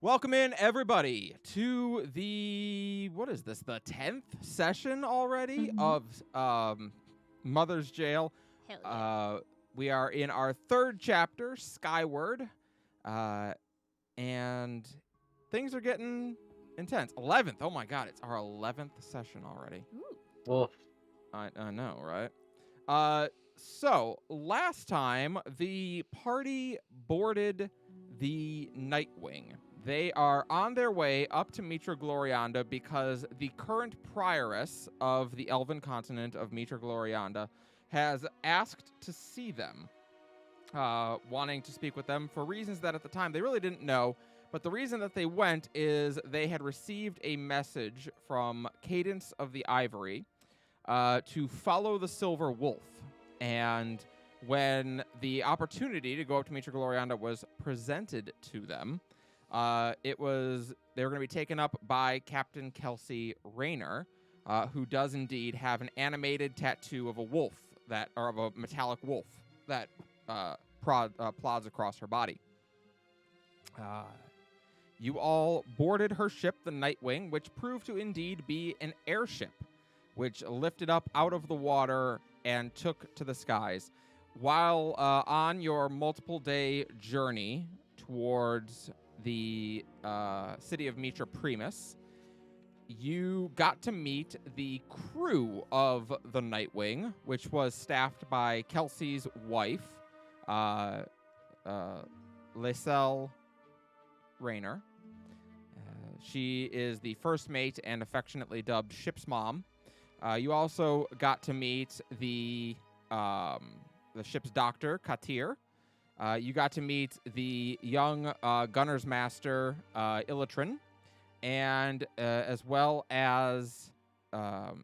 Welcome in, everybody, to the, what is this, the 10th session already of Mother's Jail. Hell yeah. We are in our third chapter, Skyward, and things are getting intense. 11th, oh my god, it's our 11th session already. Ooh. Wolf. I know, right? So, last time, the party boarded the Nightwing. They are on their way up to Mitra Glorianda because the current prioress of the Elven continent of Mitra Glorianda has asked to see them, wanting to speak with them for reasons that at the time they really didn't know. But the reason that they went is they had received a message from Cadence of the Ivory to follow the Silver Wolf. And when the opportunity to go up to Mitra Glorianda was presented to them, they were going to be taken up by Captain Kelsey Rayner, who does indeed have an animated tattoo of a wolf of a metallic wolf that plods across her body. You all boarded her ship, the Nightwing, which proved to indeed be an airship, which lifted up out of the water and took to the skies. While on your multiple-day journey towards the city of Mitra Primus, you got to meet the crew of the Nightwing, which was staffed by Kelsey's wife, Lae'Cel Rayner. She is the first mate and affectionately dubbed Ship's Mom. You also got to meet the ship's doctor, Katir. You got to meet the young gunner's master, Ilitrin, and as well as, so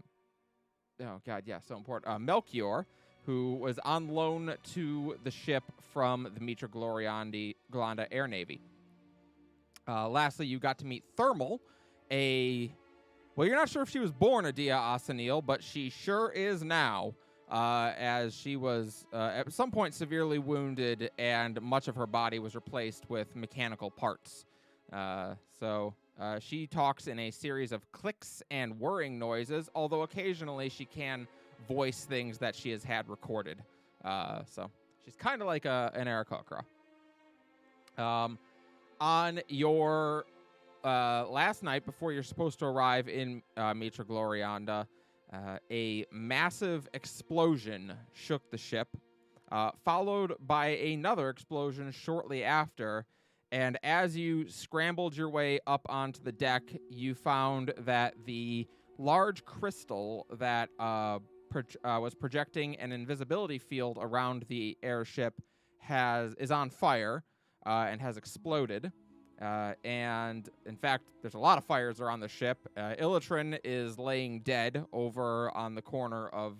important, Melchior, who was on loan to the ship from the Mitra Glorianda Air Navy. Lastly, you got to meet Thermal, well, you're not sure if she was born a Dia Asanil, but she sure is now, as she was at some point severely wounded and much of her body was replaced with mechanical parts. So she talks in a series of clicks and whirring noises, although occasionally she can voice things that she has had recorded. So she's kind of like an Aarakocra. On your last night, before you're supposed to arrive in Mitra Glorianda, a massive explosion shook the ship, followed by another explosion shortly after. And as you scrambled your way up onto the deck, you found that the large crystal that was projecting an invisibility field around the airship is on fire and has exploded. And in fact, there's a lot of fires around the ship. Ilitrin is laying dead over on the corner of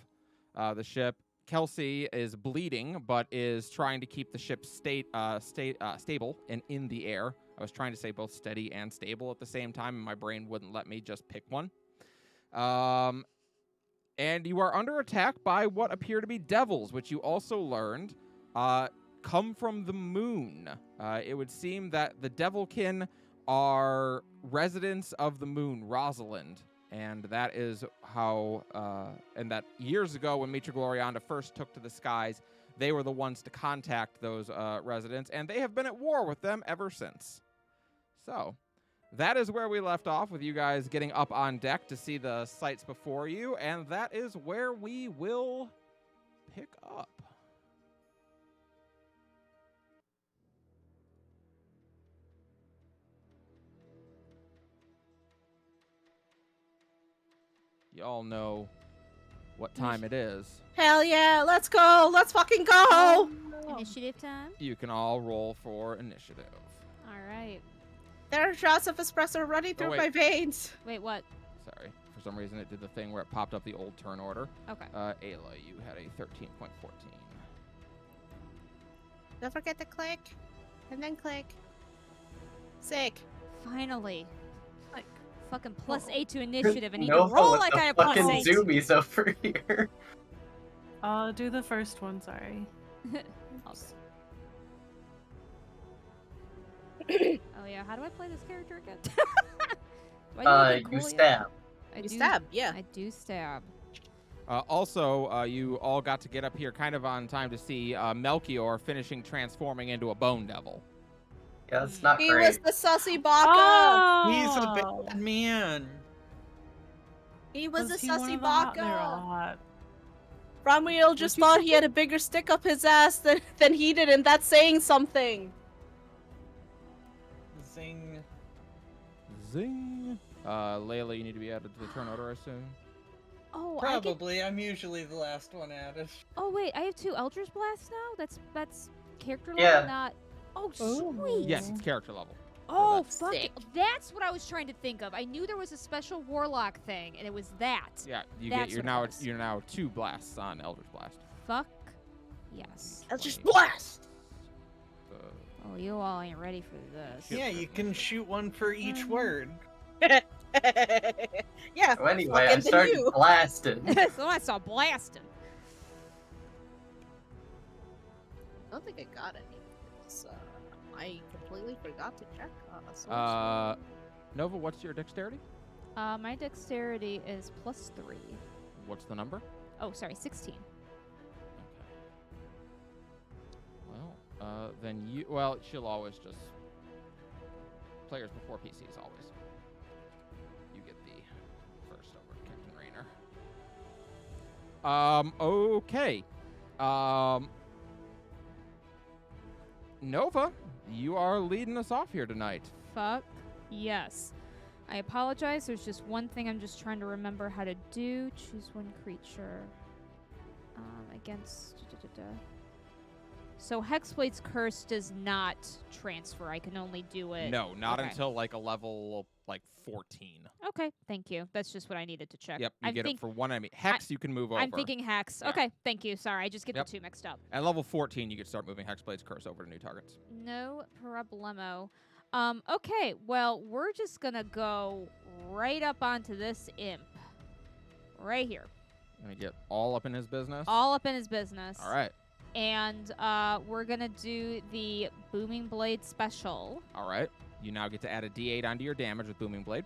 the ship. Kelsey is bleeding, but is trying to keep the ship stable and in the air. I was trying to say both steady and stable at the same time, and my brain wouldn't let me just pick one. And you are under attack by what appear to be devils, which you also learned come from the moon. It would seem that the Devilkin are residents of the moon, Rosalind, and that is how, and that years ago when Mitra Glorianda first took to the skies, they were the ones to contact those residents, and they have been at war with them ever since. So, that is where we left off, with you guys getting up on deck to see the sights before you, and that is where we will pick up. Y'all know what time it is. Hell yeah, let's go! Let's fucking go! Initiative time? You can all roll for initiative. Alright. There are shots of espresso running through wait. my veins. Wait, what? Sorry. For some reason, it did the thing where it popped up the old turn order. Okay. Ayla, you had a 13.14. Don't forget to click. And then click. Sick. Finally. Like, Fucking +8 to initiative, and you Nova can roll with like the I have fucking +8. zoomies over here. I'll do the first one, sorry. Oh yeah, how do I play this character again? Do I do anything You cool yet? stab. I You do, stab, yeah. I do stab. Also, you all got to get up here kind of on time to see Melchior finishing transforming into a bone devil. Yeah, that's not He was great. the sussy baka. Oh! He's a bad man. He was a he one sussy of the hot- They're all baka. hot. Romuald just thought he had a bigger stick up his ass than he did, and that's saying something. Zing. Zing. Layla, you need to be added to the turn order, I assume. Oh, Probably. I'm usually the last one added. Oh wait, I have 2 Eldritch Blasts now. That's character level, Yeah. not. Oh Ooh. sweet. Yes, it's character level. Oh that's fuck! sick. That's what I was trying to think of. I knew there was a special warlock thing, and it was that. Yeah, you That's get what it was. you're now 2 blasts on Eldritch Blast. Fuck. Yes. That's just 20. blast. Oh, you all ain't ready for this. Yeah, you can shoot one for each word. Yeah. So anyway, I fucking started you. blasting. So I saw blasting. I don't think I got any. Because, I completely forgot to check. Nova, what's your dexterity? My dexterity is +3. What's the number? Oh, sorry, 16. Well, then you. Well, she'll always just. Players before PCs always. You get the first over Captain Raynor. Okay. Nova, you are leading us off here tonight. Fuck yes. I apologize. There's just one thing I'm just trying to remember how to do. Choose one creature. Against. So Hexblade's Curse does not transfer. I can only do it. No, not Okay. until like a level 14. Okay, thank you. That's just what I needed to check. Yep, you I'm get it for one enemy. Hex, you can move over. I'm thinking Hex. Yeah. Okay, thank you. Sorry, I just get Yep. the 2 mixed up. At level 14, you can start moving Hexblade's Curse over to new targets. No problemo. Okay, well, we're just gonna go right up onto this imp. Right here. Gonna get all up in his business. All up in his business. All right. And we're gonna do the Booming Blade special. All right. You now get to add a D8 onto your damage with Booming Blade.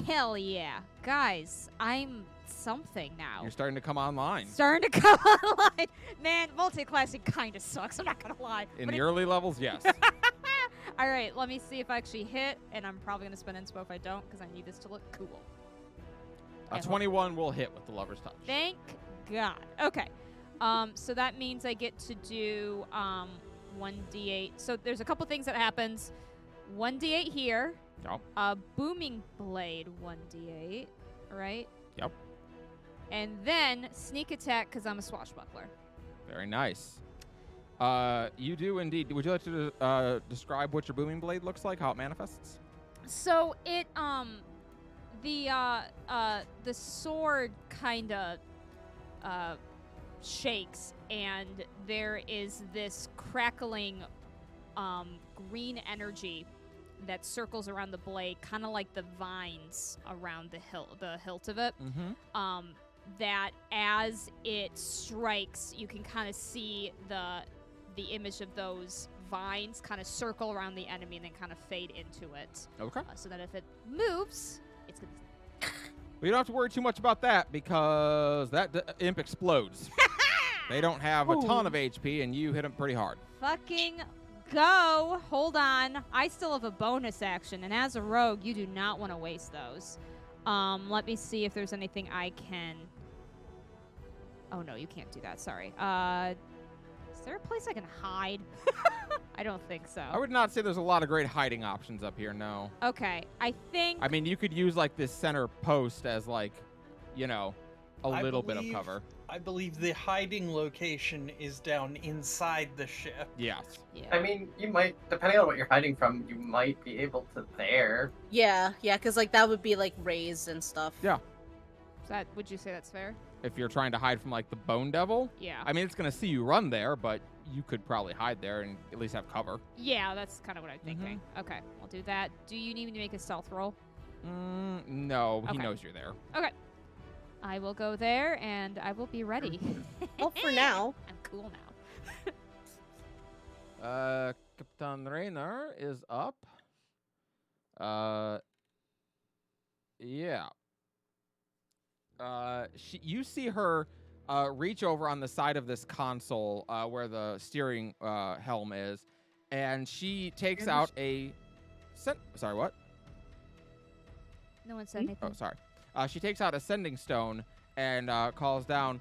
Hell yeah. Guys, I'm something now. You're starting to come online. Starting to come online. Man, multi-classing kind of sucks. I'm not going to lie. In But the early levels, yes. All right, let me see if I actually hit. And I'm probably going to spend inspo if I don't because I need this to look cool. A I hope. 21 will hit with the Lover's Touch. Thank God. Okay. So that means I get to do 1d8. So there's a couple things that happens. 1d8 here. Yep. Booming Blade 1d8, right? Yep. And then sneak attack because I'm a swashbuckler. Very nice. You do indeed. Would you like to describe what your Booming Blade looks like, how it manifests? So it the sword kind of shakes, and there is this crackling green energy that circles around the blade, kind of like the vines around the hilt of it. Mm-hmm. That as it strikes, you can kind of see the image of those vines kind of circle around the enemy and then kind of fade into it. Okay. So that if it moves, it's gonna. Well, you don't have to worry too much about that because that imp explodes. They don't have a ton of HP, and you hit them pretty hard. Fucking go! Hold on. I still have a bonus action, and as a rogue, you do not want to waste those. Let me see if there's anything I can. Oh no, you can't do that. Sorry. Is there a place I can hide? I don't think so. I would not say there's a lot of great hiding options up here, no. Okay, I think. I mean, you could use, like, this center post as, like, you know, a little bit of cover. I believe the hiding location is down inside the ship. Yes. Yeah. I mean, you might, depending on what you're hiding from, you might be able to there. Yeah, because like that would be like raised and stuff. Yeah. Would you say that's fair? If you're trying to hide from, like, the Bone Devil. Yeah. I mean, it's going to see you run there, but you could probably hide there and at least have cover. Yeah, that's kind of what I'm thinking. Okay, I'll do that. Do you need me to make a stealth roll? No, he Okay. knows you're there. Okay. I will go there, and I will be ready. Well, for now. I'm cool now. Captain Raynor is up. Yeah. You see her reach over on the side of this console where the steering helm is, and she takes out a. Sorry, what? No one said anything. Oh, sorry. She takes out a sending stone and calls down.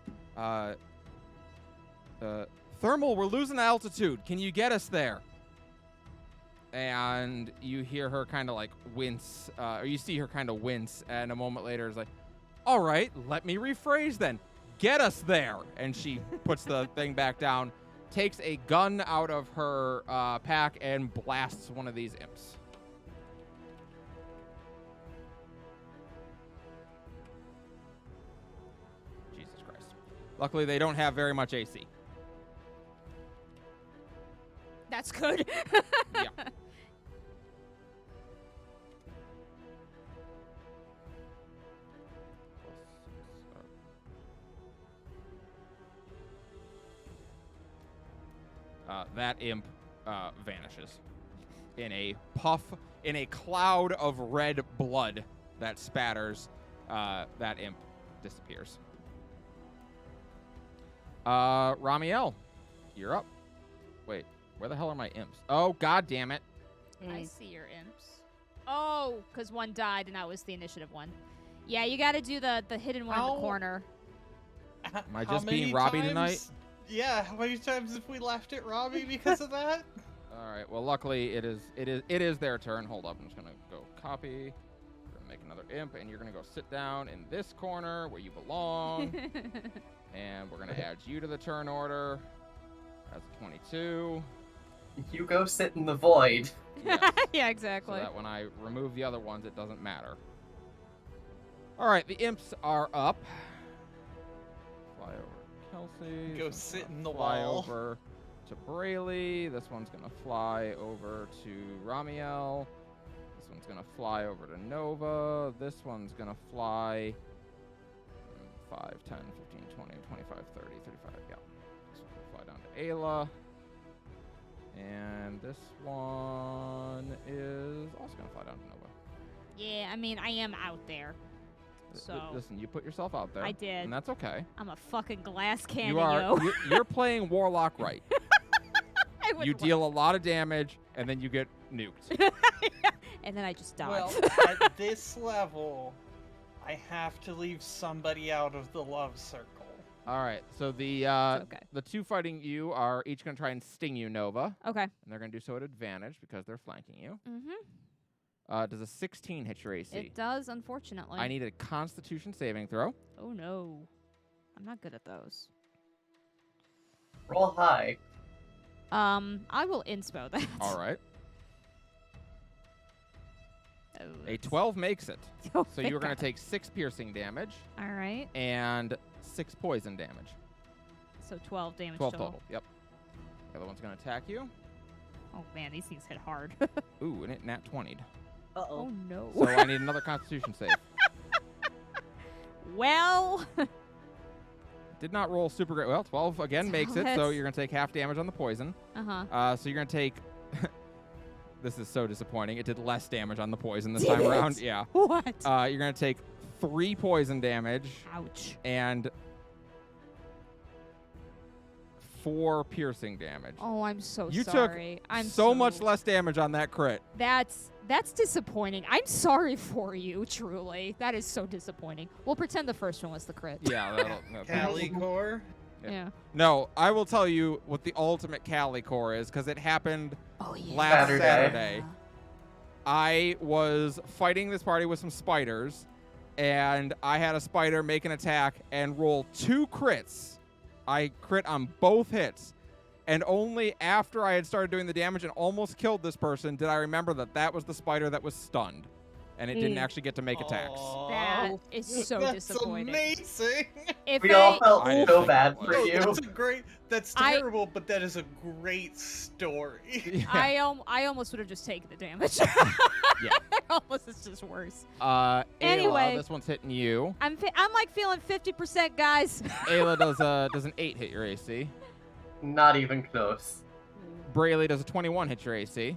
Thermal, we're losing altitude. Can you get us there? And you hear her kind of like wince, or you see her kind of wince, and a moment later is like, all right, let me rephrase then. Get us there. And she puts the thing back down, takes a gun out of her pack, and blasts one of these imps. Jesus Christ. Luckily, they don't have very much AC. That's good. Yeah. That imp vanishes in a puff, in a cloud of red blood that spatters. That imp disappears. Ramiel, you're up. Wait, where the hell are my imps? Oh, god damn it. I see your imps. Oh, because one died and that was the initiative one. Yeah, you got to do the hidden one in the corner. Am I just being Robbie tonight? Yeah, how many times have we laughed at Robbie because of that? All right. Well, luckily it is their turn. Hold up. I'm just gonna go copy. We're gonna make another imp, and you're gonna go sit down in this corner where you belong. And we're gonna add you to the turn order as a 22. You go sit in the void. Yes. Yeah, So exactly. that when I remove the other ones, it doesn't matter. All right. The imps are up. Fly over Kelsey. Go This one's sit gonna in the fly wall. over to Brayley. This one's gonna fly over to Ramiel. This one's gonna fly over to Nova. This one's gonna fly 5, 10, 15, 20, 25, 30, 35. Yeah. This one's gonna fly down to Ayla. And this one is also gonna fly down to Nova. Yeah, I mean, I am out there. So Listen, you put yourself out there. I did. And that's okay. I'm a fucking glass cannon, You are. yo. You're playing Warlock right. I You wouldn't deal a lot of damage, and then you get nuked. and then I just died. Well, at this level, I have to leave somebody out of the love circle. All right. So the okay. the two fighting you are each gonna try and sting you, Nova, Okay. and they're gonna do so at advantage because they're flanking you. Mm-hmm. Does a 16 hit your AC? It does, unfortunately. I need a Constitution saving throw. Oh no, I'm not good at those. Roll high. I will inspo that. All right. Oh, A that's- 12 makes it. Oh, So thank you're gonna God. take 6 piercing damage All right. and 6 poison damage. So 12 damage 12 total. total. Yep. The other one's gonna attack you. Oh man, these things hit hard. Ooh, and it nat 20'd. Oh no. So I need another Constitution save. Well. Did not roll super great. Well, 12 again makes it, so That's- you're going to take half damage on the poison. Uh-huh. So you're going to take... This is so disappointing. It did less damage on the poison this Did time it? around. Yeah. What? You're going to take 3 poison damage Ouch. and 4 piercing damage. Oh, I'm so You took sorry. I'm so much less damage on that crit. That's disappointing. I'm sorry for you, truly. That is so disappointing. We'll pretend the first one was the crit. Yeah. That'll Calicore. Yeah. Yeah. No, I will tell you what the ultimate Cali core is, because it happened Oh yeah. last Saturday. Saturday. I was fighting this party with some spiders, and I had a spider make an attack and roll 2 crits. I crit on both hits, and only after I had started doing the damage and almost killed this person did I remember that that was the spider that was stunned, and it didn't actually get to make attacks. That is so That's disappointing. amazing. If We all they, felt I didn't so think bad it was. for No, you. that's a great. That's I- terrible, but that is a great story. Yeah. I almost would have just taken the damage. Yeah. Almost is just worse. Ayla, Anyway. this one's hitting you. I'm like feeling 50%, guys. Ayla does an 8 hit your AC. Not even close. Brayley does a 21 hit your AC.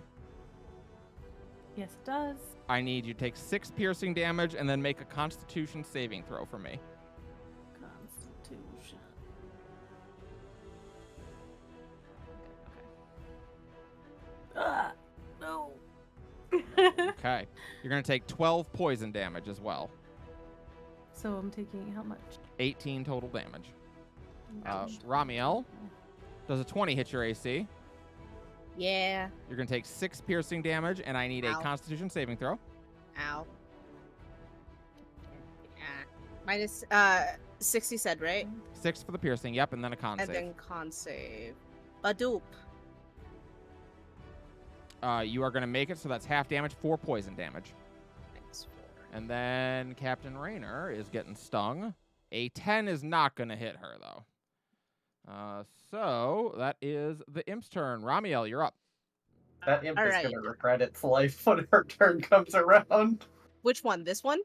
Yes, it does. I need you to take 6 piercing damage and then make a Constitution saving throw for me. Constitution. No. Okay. You're going to take 12 poison damage as well. So I'm taking how much? 18 total damage. Ouch. Ramiel, does a 20 hit your AC? Yeah. You're going to take 6 piercing damage, and I need a Ow. Constitution saving throw. Ow. Minus 60 said, right? 6 for the piercing, yep, and then a con And save. then con save. Badoop. You are going to make it, so that's half damage, 4 poison damage. Minus 4. And then Captain Raynor is getting stung. A 10 is not going to hit her, though. So that is the imp's turn. Ramiel, you're up. That imp is Alright. gonna regret its life when her turn comes around. Which one? This one?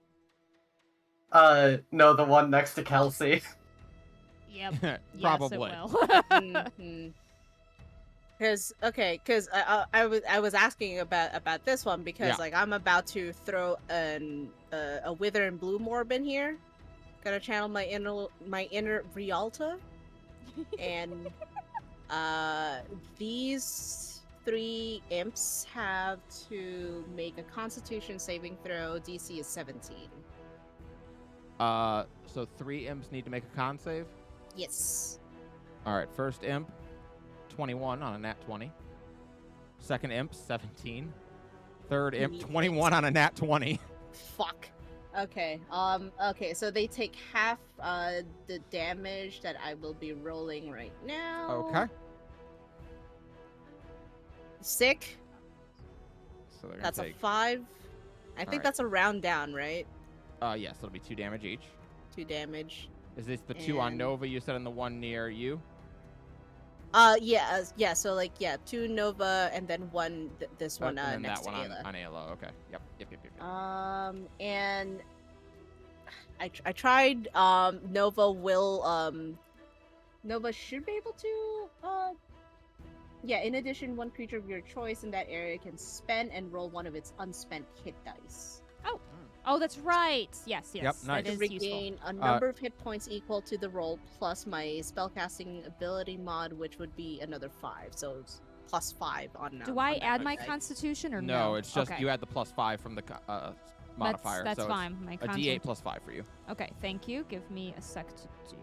No, the one next to Kelsey. Yep. Probably. Yes, it will. Because I was asking about this one because Yeah. like I'm about to throw a wither and bloom orb in here. Gotta channel my inner Rialta, and these 3 imps have to make a Constitution saving throw. DC is 17. So 3 imps need to make a con save. Yes. All right, first imp, 21 on a nat 20. Second imp, 17. Third imp, Neat. 21 on a nat 20. Fuck. Okay. Okay. So they take half the damage that I will be rolling right now. Okay. Sick. So they're gonna That's take. a 5. I think Alright. that's a round down, right? Yes, it'll be 2 damage each. 2 damage. Is this the 2 on And- Nova you said and the 1 near you? Yeah. So like, yeah, 2 Nova and then 1. This one and then next that to one Ayla. on Ayla. Okay. Yep. And I tried. Nova will. Nova should be able to. Yeah. In addition, one creature of your choice in that area can spend and roll one of its unspent hit dice. Oh, that's right. Yes. Yep, nice. That To is useful. regain a number of hit points equal to the roll plus my spellcasting ability mod, which would be another 5. So it's plus 5 on. Do I on that add my die. Constitution or No, no? it's just Okay. you add the +5 from the modifier. That's so fine. My It's a content- D8 +5 for you. Okay, thank you. Give me a sec to do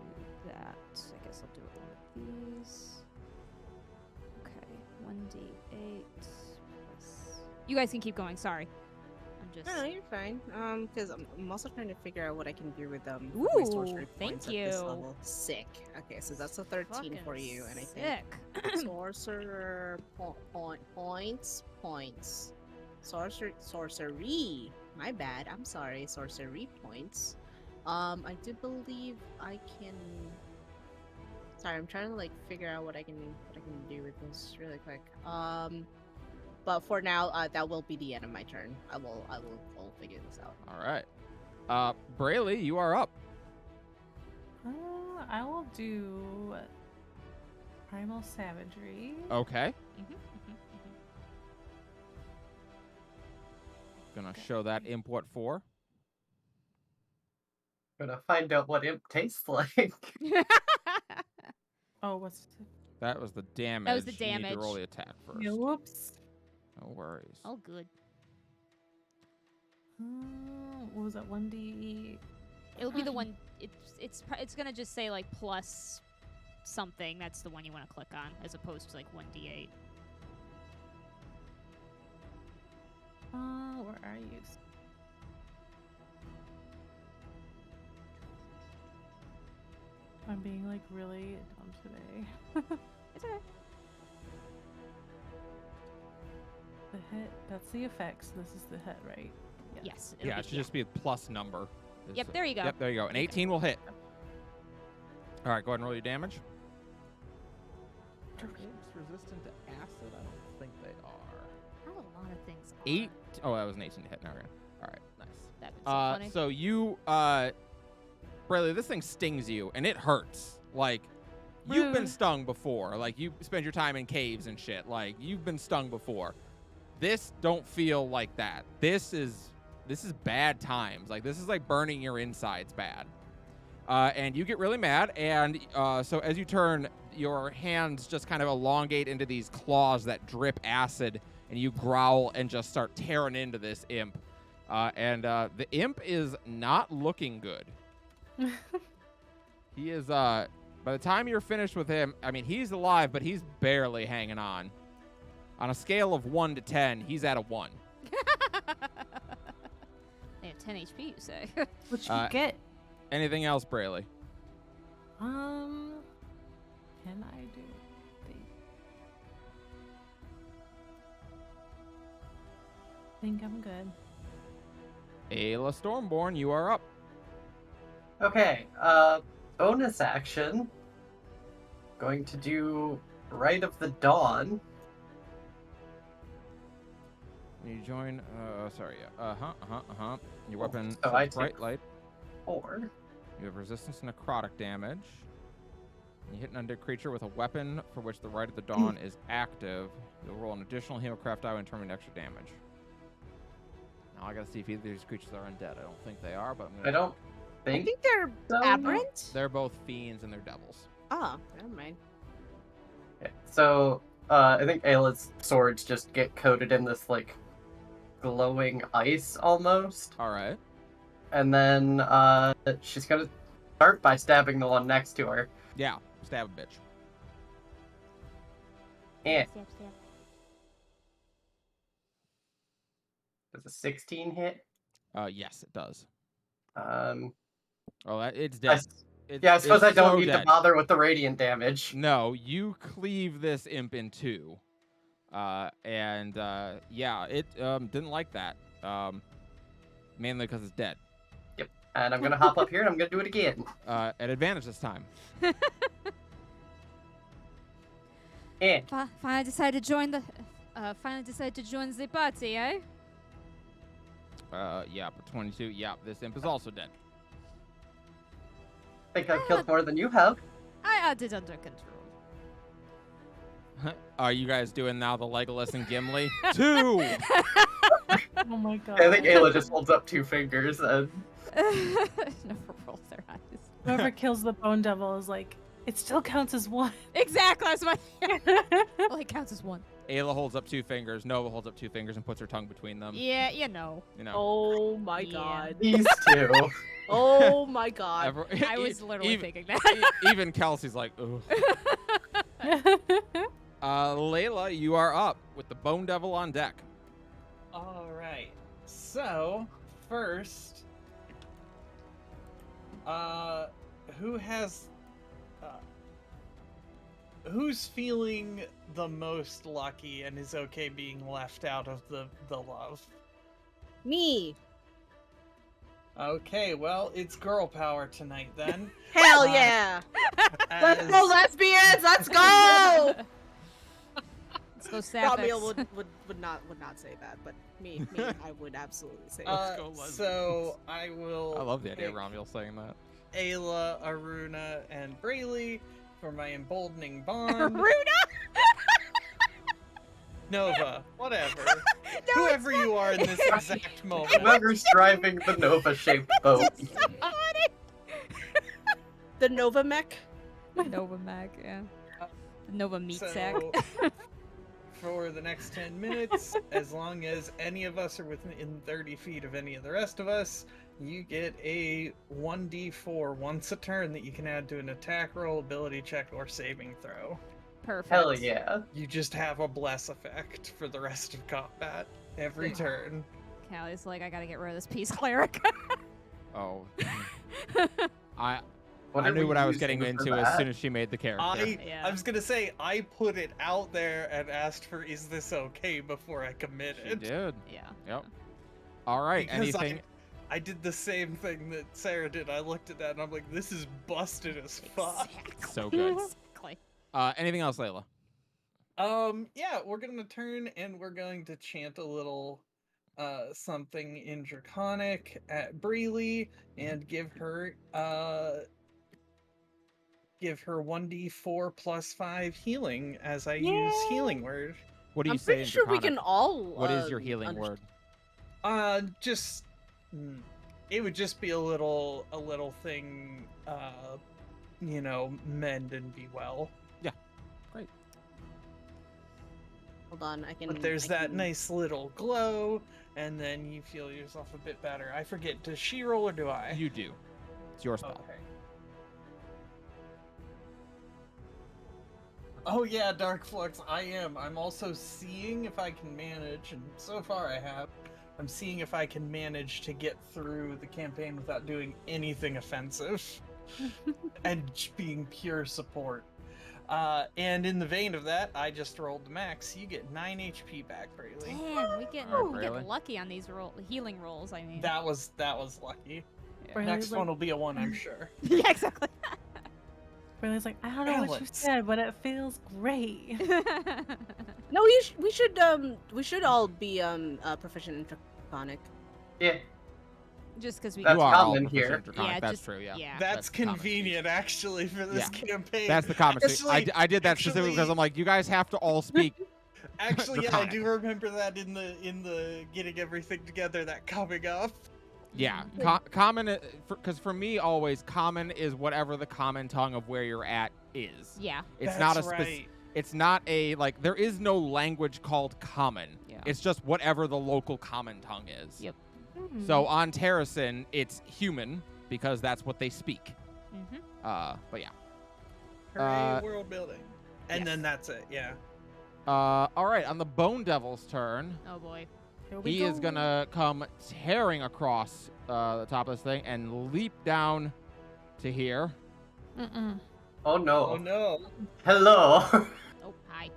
that. I guess I'll do it one of these. Okay, 1d8 plus. You guys can keep going. Sorry, I'm just. No, you're fine. Because I'm also trying to figure out what I can do with my sorcery Ooh, thank points at this you. level. Sick. Okay, so that's a 13 for you, and I think Sick. sorcerer points. Sorcery. My bad. I'm sorry. Sorcery points. I do believe I can. Sorry, I'm trying to like figure out what I can do with this really quick. But for now, that will be the end of my turn. I'll figure this out. All right. Brayley, you are up. I will do Primal Savagery. Okay. Mhm. Gonna show that imp what for. Gonna find out what imp tastes like. Oh, what's That was the damage. was the You need to damage. roll the attack first. yeah, whoops. No worries. Oh, good. What was that? 1d. It'll be the one. It's gonna just say like plus something. That's the one you want to click on, as opposed to like 1d8. Where are you? I'm being like really dumb today. It's okay. The hit. That's the effects. This is the hit, right? Yes. it'll Yeah, be- it should just be a plus number. Yep, there you go. Yep, there you go. An 18 will hit. All right, go ahead and roll your damage. Are imps resistant to acid? I don't think they are. How a lot of things. Are. 8. Oh, that was an 18 to hit. Now we're gonna. All right, nice. That'd been so funny. So you, Brayley, this thing stings you, and it hurts. Like, you've been Rude. stung before. Like, you spend your time in caves and shit. Like, you've been stung before. This don't feel like that. This is bad times. Like, this is like burning your insides bad. And you get really mad, and so as you turn, your hands just kind of elongate into these claws that drip acid, and you growl and just start tearing into this imp. And the imp is not looking good. He is, by the time you're finished with him, I mean, he's alive, but he's barely hanging on. On a scale of 1 to 10, he's at a 1. They have 10 HP, you say? What you get? Anything else, Brayley? Can I do? Think I'm good. Ayla Stormborn, you are up. Okay, bonus action. Going to do Rite of the Dawn. You join, Your weapon So I shoots bright take light. 4. You have resistance to necrotic damage. You hit an undead creature with a weapon for which the Rite of the Dawn is active. You'll roll an additional Hemocraft die and determine extra damage. Now I gotta see if either of these creatures are undead. I don't think they are, but I'm gonna... I don't I think think they're so. aberrant. They're both fiends and they're devils. Oh, never mind. Okay, so, I think Ayla's swords just get coated in this, like, glowing ice almost. Alright. And then, she's gonna start by stabbing the one next to her. Yeah, stab a bitch. And does a 16 hit? Yes, it does. I, It's dead. yeah, I suppose I it's don't so need dead. to bother with the radiant damage. No, you cleave this imp in two. Yeah, it didn't like that. Mainly because it's dead. And I'm gonna hop up here and I'm gonna do it again. At advantage this time. And Finally decided to join the. Finally decided to join the party, eh? Yeah, but 22. Yeah, this imp is also dead. I think I've killed more than you have. I had it under control. Are you guys doing now the Legolas and Gimli? 2! Oh my god. I think Ayla just holds up 2 fingers and Never roll their eyes. Whoever kills the bone devil is like, it still counts as one. Exactly. That's my. Well, it counts as one. Ayla holds up 2 fingers. Nova holds up 2 fingers and puts her tongue between them. Yeah, you know. You know. Oh my Yeah. god. these 2. Oh my god. I was literally even, thinking that. even Kelsey's like, ugh. Layla, you are up with the Bone Devil on deck. Alright. So, first, who has, who's feeling the most lucky and is okay being left out of the love? Me. Okay, well, it's girl power tonight then. Hell Uh, yeah. Let's as- go, lesbians. Let's go. Let's go sapphics. Ramiel would not say that, but me, I would absolutely say that. go, lesbians. So I will. I love the idea of pick Ramiel saying that. Ayla, Aruna, and Brayley for my emboldening bond. Runa? Nova, whatever. Whoever you are in this exact moment. Whoever's driving the Nova-shaped boat. The Nova mech. Nova Mag, yeah. Nova meat sack. So, for the next 10 minutes, as long as any of us are within 30 feet of any of the rest of us, you get a 1d4 once a turn that you can add to an attack roll, ability check, or saving throw. Perfect. Hell yeah. You just have a bless effect for the rest of combat every turn. Callie's like, I gotta get rid of this peace cleric. Oh. I What I are knew we what I was using getting for into as that? soon as she made the character. Yeah. I was gonna say, I put it out there and asked for, is this okay, before I She committed. did. Yeah. Yep. All right. Because Anything? I did the same thing that Sarah did. I looked at that and I'm like, this is busted as fuck. Exactly. So good. Exactly. Anything else, Layla? Yeah, we're gonna turn and we're going to chant a little something in Draconic at Breely and give her 1d4 plus 5 healing as I use healing word. What do you I'm say pretty in sure we Draconic? can all. What is your healing understand. word? Just it would just be a little thing, mend and be well. Hold on, I can. But there's I that can- nice little glow, and then you feel yourself a bit better. I forget, does she roll or do I? You do. It's your spell. Okay. Oh yeah, Dark Flux, I am. I'm also seeing if I can manage, and so far I have. I'm seeing if I can manage to get through the campaign without doing anything offensive. And being pure support. And in the vein of that, I just rolled the max. You get 9 HP back, Braylee. Damn, we get Really? lucky on these healing rolls. I mean, That was lucky. Really, Next like- one will be a 1, I'm sure. yeah, exactly. Really, like, I don't know what you Alex. said, but it feels great. No, we should all be proficient in Draconic. Yeah, Just because we. That's you are all common proficient here. in Draconic. Yeah, That's just- true. Yeah. yeah. That's the common speech. convenient, actually, for this Yeah. campaign. That's the common speech. Actually- I did that specifically because actually- I'm like, you guys have to all speak. Actually, yeah, I Draconic. do remember that in the getting everything together, that coming up. Yeah, common. Because for me, always common is whatever the common tongue of where you're at is. Yeah. It's That's not a right. It's not a like. There is no language called common. Yeah. It's just whatever the local common tongue is. Yep. So on Terracin, it's human because that's what they speak. Mm-hmm. But yeah. Hooray, world building. And Yes. then that's it, yeah. All right. On the Bone Devil's turn, Oh boy. Here we he go. is gonna come tearing across the top of this thing and leap down to here. Mm-mm. Oh no. Oh no. Hello. Oh hi.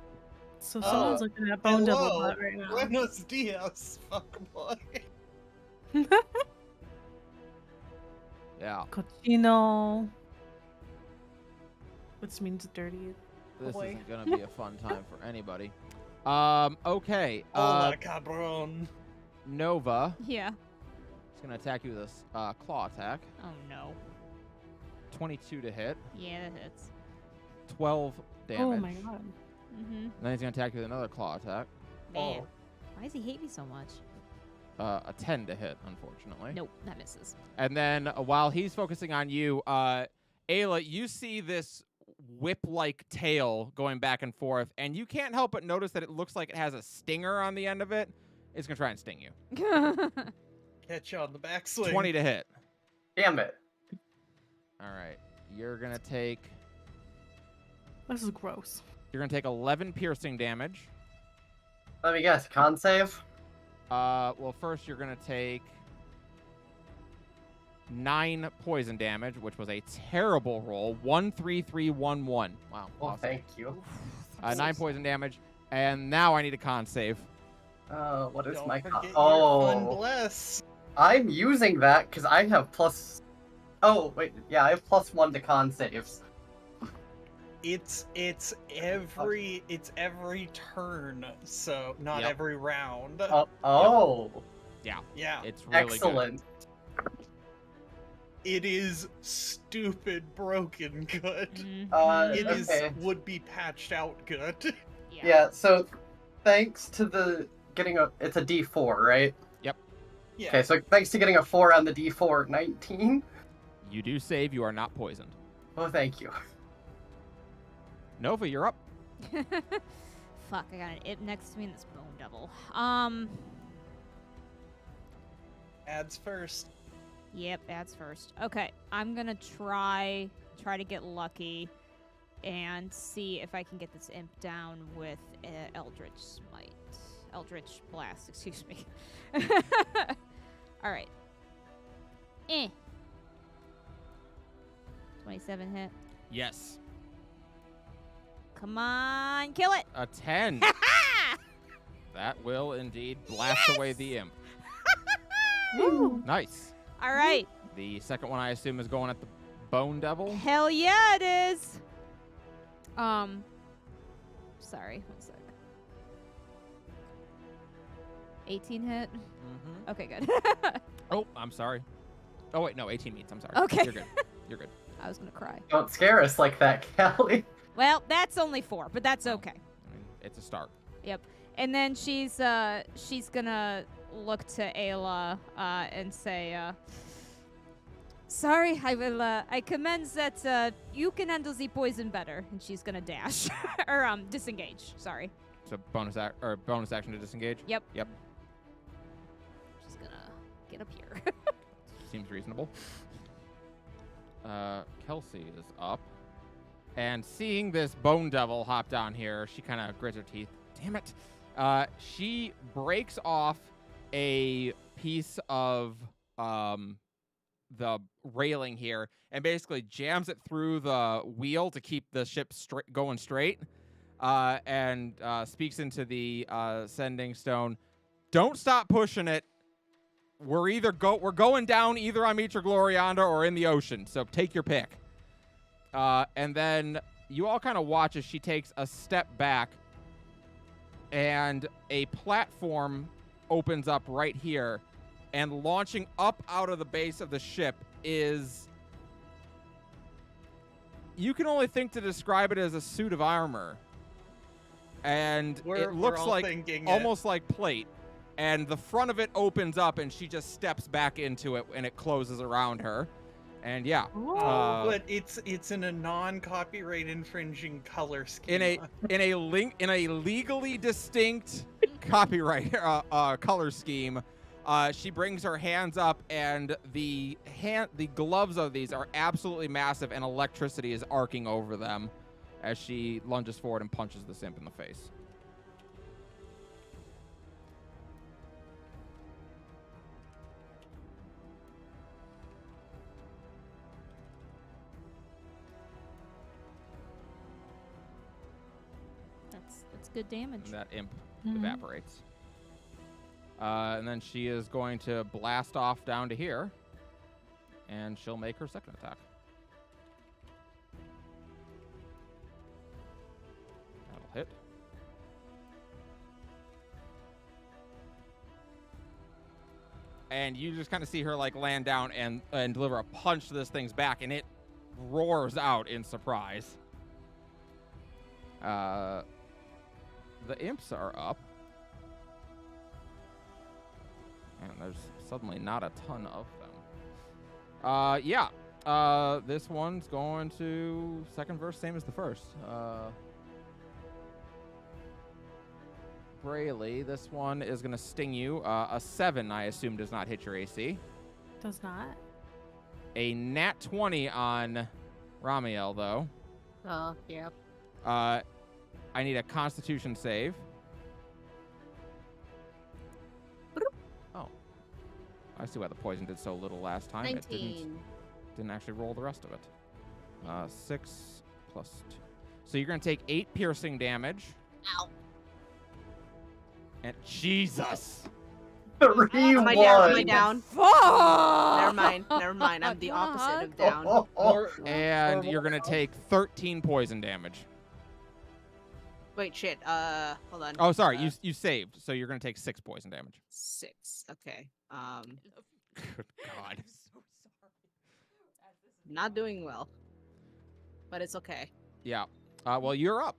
So Oh, someone's looking at Bone Devil hello. Butt right now. Buenos dias, fuckboy. Yeah. Cochino. Which means dirty. This Boy. isn't gonna be a fun time for anybody. Okay. Hola, cabron. Nova Yeah. is gonna attack you with this claw attack. Oh no. 22 to hit, Yeah, that hits. 12 damage. Oh my god. Mm-hmm. And then he's gonna attack you with another claw attack. Man. Oh. Why does he hate me so much? A 10 to hit, unfortunately. Nope, that misses. And then while he's focusing on you, Ayla, you see this whip-like tail going back and forth, and you can't help but notice that it looks like it has a stinger on the end of it. It's gonna try and sting you. Catch you on the backswing. 20 to hit. Damn it. All right. You're gonna take This is gross. 11 piercing damage. Let me guess. Con save? Well, first you're gonna take 9 poison damage, which was a terrible roll. 1, 3, 3, 1, 1. Wow. Oh, awesome. thank you. 9 poison damage, and now I need a con save. What is Don't my forget con? your Oh, fun bless. I'm using that because I have plus. Oh wait, yeah, I have +1 to con saves. It's every turn, so not Yep. every round. Oh, Yeah, It's really excellent. it is stupid broken good. Mhm. It is Okay. would be patched out good. Yeah. So, thanks to the getting it's a D4, right? Yeah. Okay, so thanks to getting a 4 on the D4, 19. good. You do save. You are not poisoned. Oh, thank you. Nova, you're up. Fuck, I got an it next to me in this bone devil. Ads first. Yep, ads first. Okay, I'm gonna try to get lucky and see if I can get this imp down with Eldritch Smite. Eldritch Blast, excuse me. All right. 27 hit. Yes. Come on, kill it. A 10. That will indeed blast away the imp. Woo! Nice. All right. The second one, I assume, is going at the Bone Devil. Hell yeah, it is. Sorry, 1 sec. 18 hit. Mm-hmm. Okay, good. Oh, I'm sorry. Oh, wait, no, 18 meets. I'm sorry. Okay. You're good. You're good. I was gonna cry. Don't scare us like that, Callie. Well, that's only 4, but that's okay. I mean, it's a start. And then she's gonna look to Ayla and say, "Sorry, I commend that you can handle the poison better." And she's gonna dash or disengage. Sorry. So bonus action to disengage. Yep. Yep. She's gonna get up here. Seems reasonable. Kelsey is up, and seeing this bone devil hop down here, she kind of grits her teeth. Damn it! She breaks off a piece of the railing here and basically jams it through the wheel to keep the ship going straight. And speaks into the sending stone. Don't stop pushing it. We're going down either on Mitra Glorianda or in the ocean. So take your pick. And then you all kind of watch as she takes a step back, and a platform opens up right here, and launching up out of the base of the ship is. You can only think to describe it as a suit of armor. And it looks like almost like plate, and the front of it opens up, and she just steps back into it, and it closes around her, and yeah. But it's in a non-copyright infringing color scheme. In a legally distinct copyright color scheme. She brings her hands up, and the gloves of these are absolutely massive, and electricity is arcing over them as she lunges forward and punches the simp in the face. That's good damage. And that imp evaporates. And then she is going to blast off down to here, and she'll make her second attack. That'll hit. And you just kind of see her like land down and deliver a punch to this thing's back, and it roars out in surprise. The imps are up. And there's suddenly not a ton of them. This one's going to second verse, same as the first. Braylee, this one is going to sting you. A 7, I assume, does not hit your AC. Does not. A nat 20 on Ramiel, though. Oh, yep. I need a Constitution save. Oh. I see why the poison did so little last time. 19. It didn't actually roll the rest of it. 6 plus 2. So you're going to take 8 piercing damage. Ow. And Jesus. 3-1. Am I down? Am I down? Fuck! Never mind. I'm the opposite of down. And you're going to take 13 poison damage. Wait, shit. Hold on. Oh, sorry. You saved. So you're going to take 6 poison damage. 6. Okay. Good God. I'm so sorry. Not doing well. But it's okay. Yeah. Well, you're up.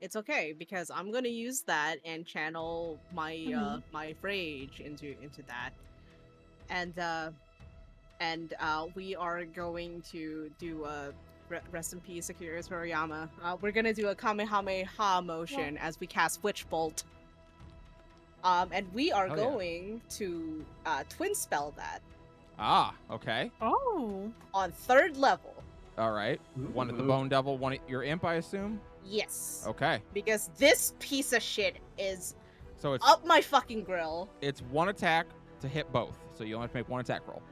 It's okay because I'm gonna use that and channel my my rage into that, and we are going to do a rest in peace, Akira Toriyama. We're gonna do a Kamehameha motion as we cast Witch Bolt. And we are going to twin spell that. Ah, okay. Oh. On 3rd level. All right. One at the Bone Devil, one at your imp, I assume? Yes. Okay. Because this piece of shit is So it's up my fucking grill. It's 1 attack to hit both. So you only have to make 1 attack roll.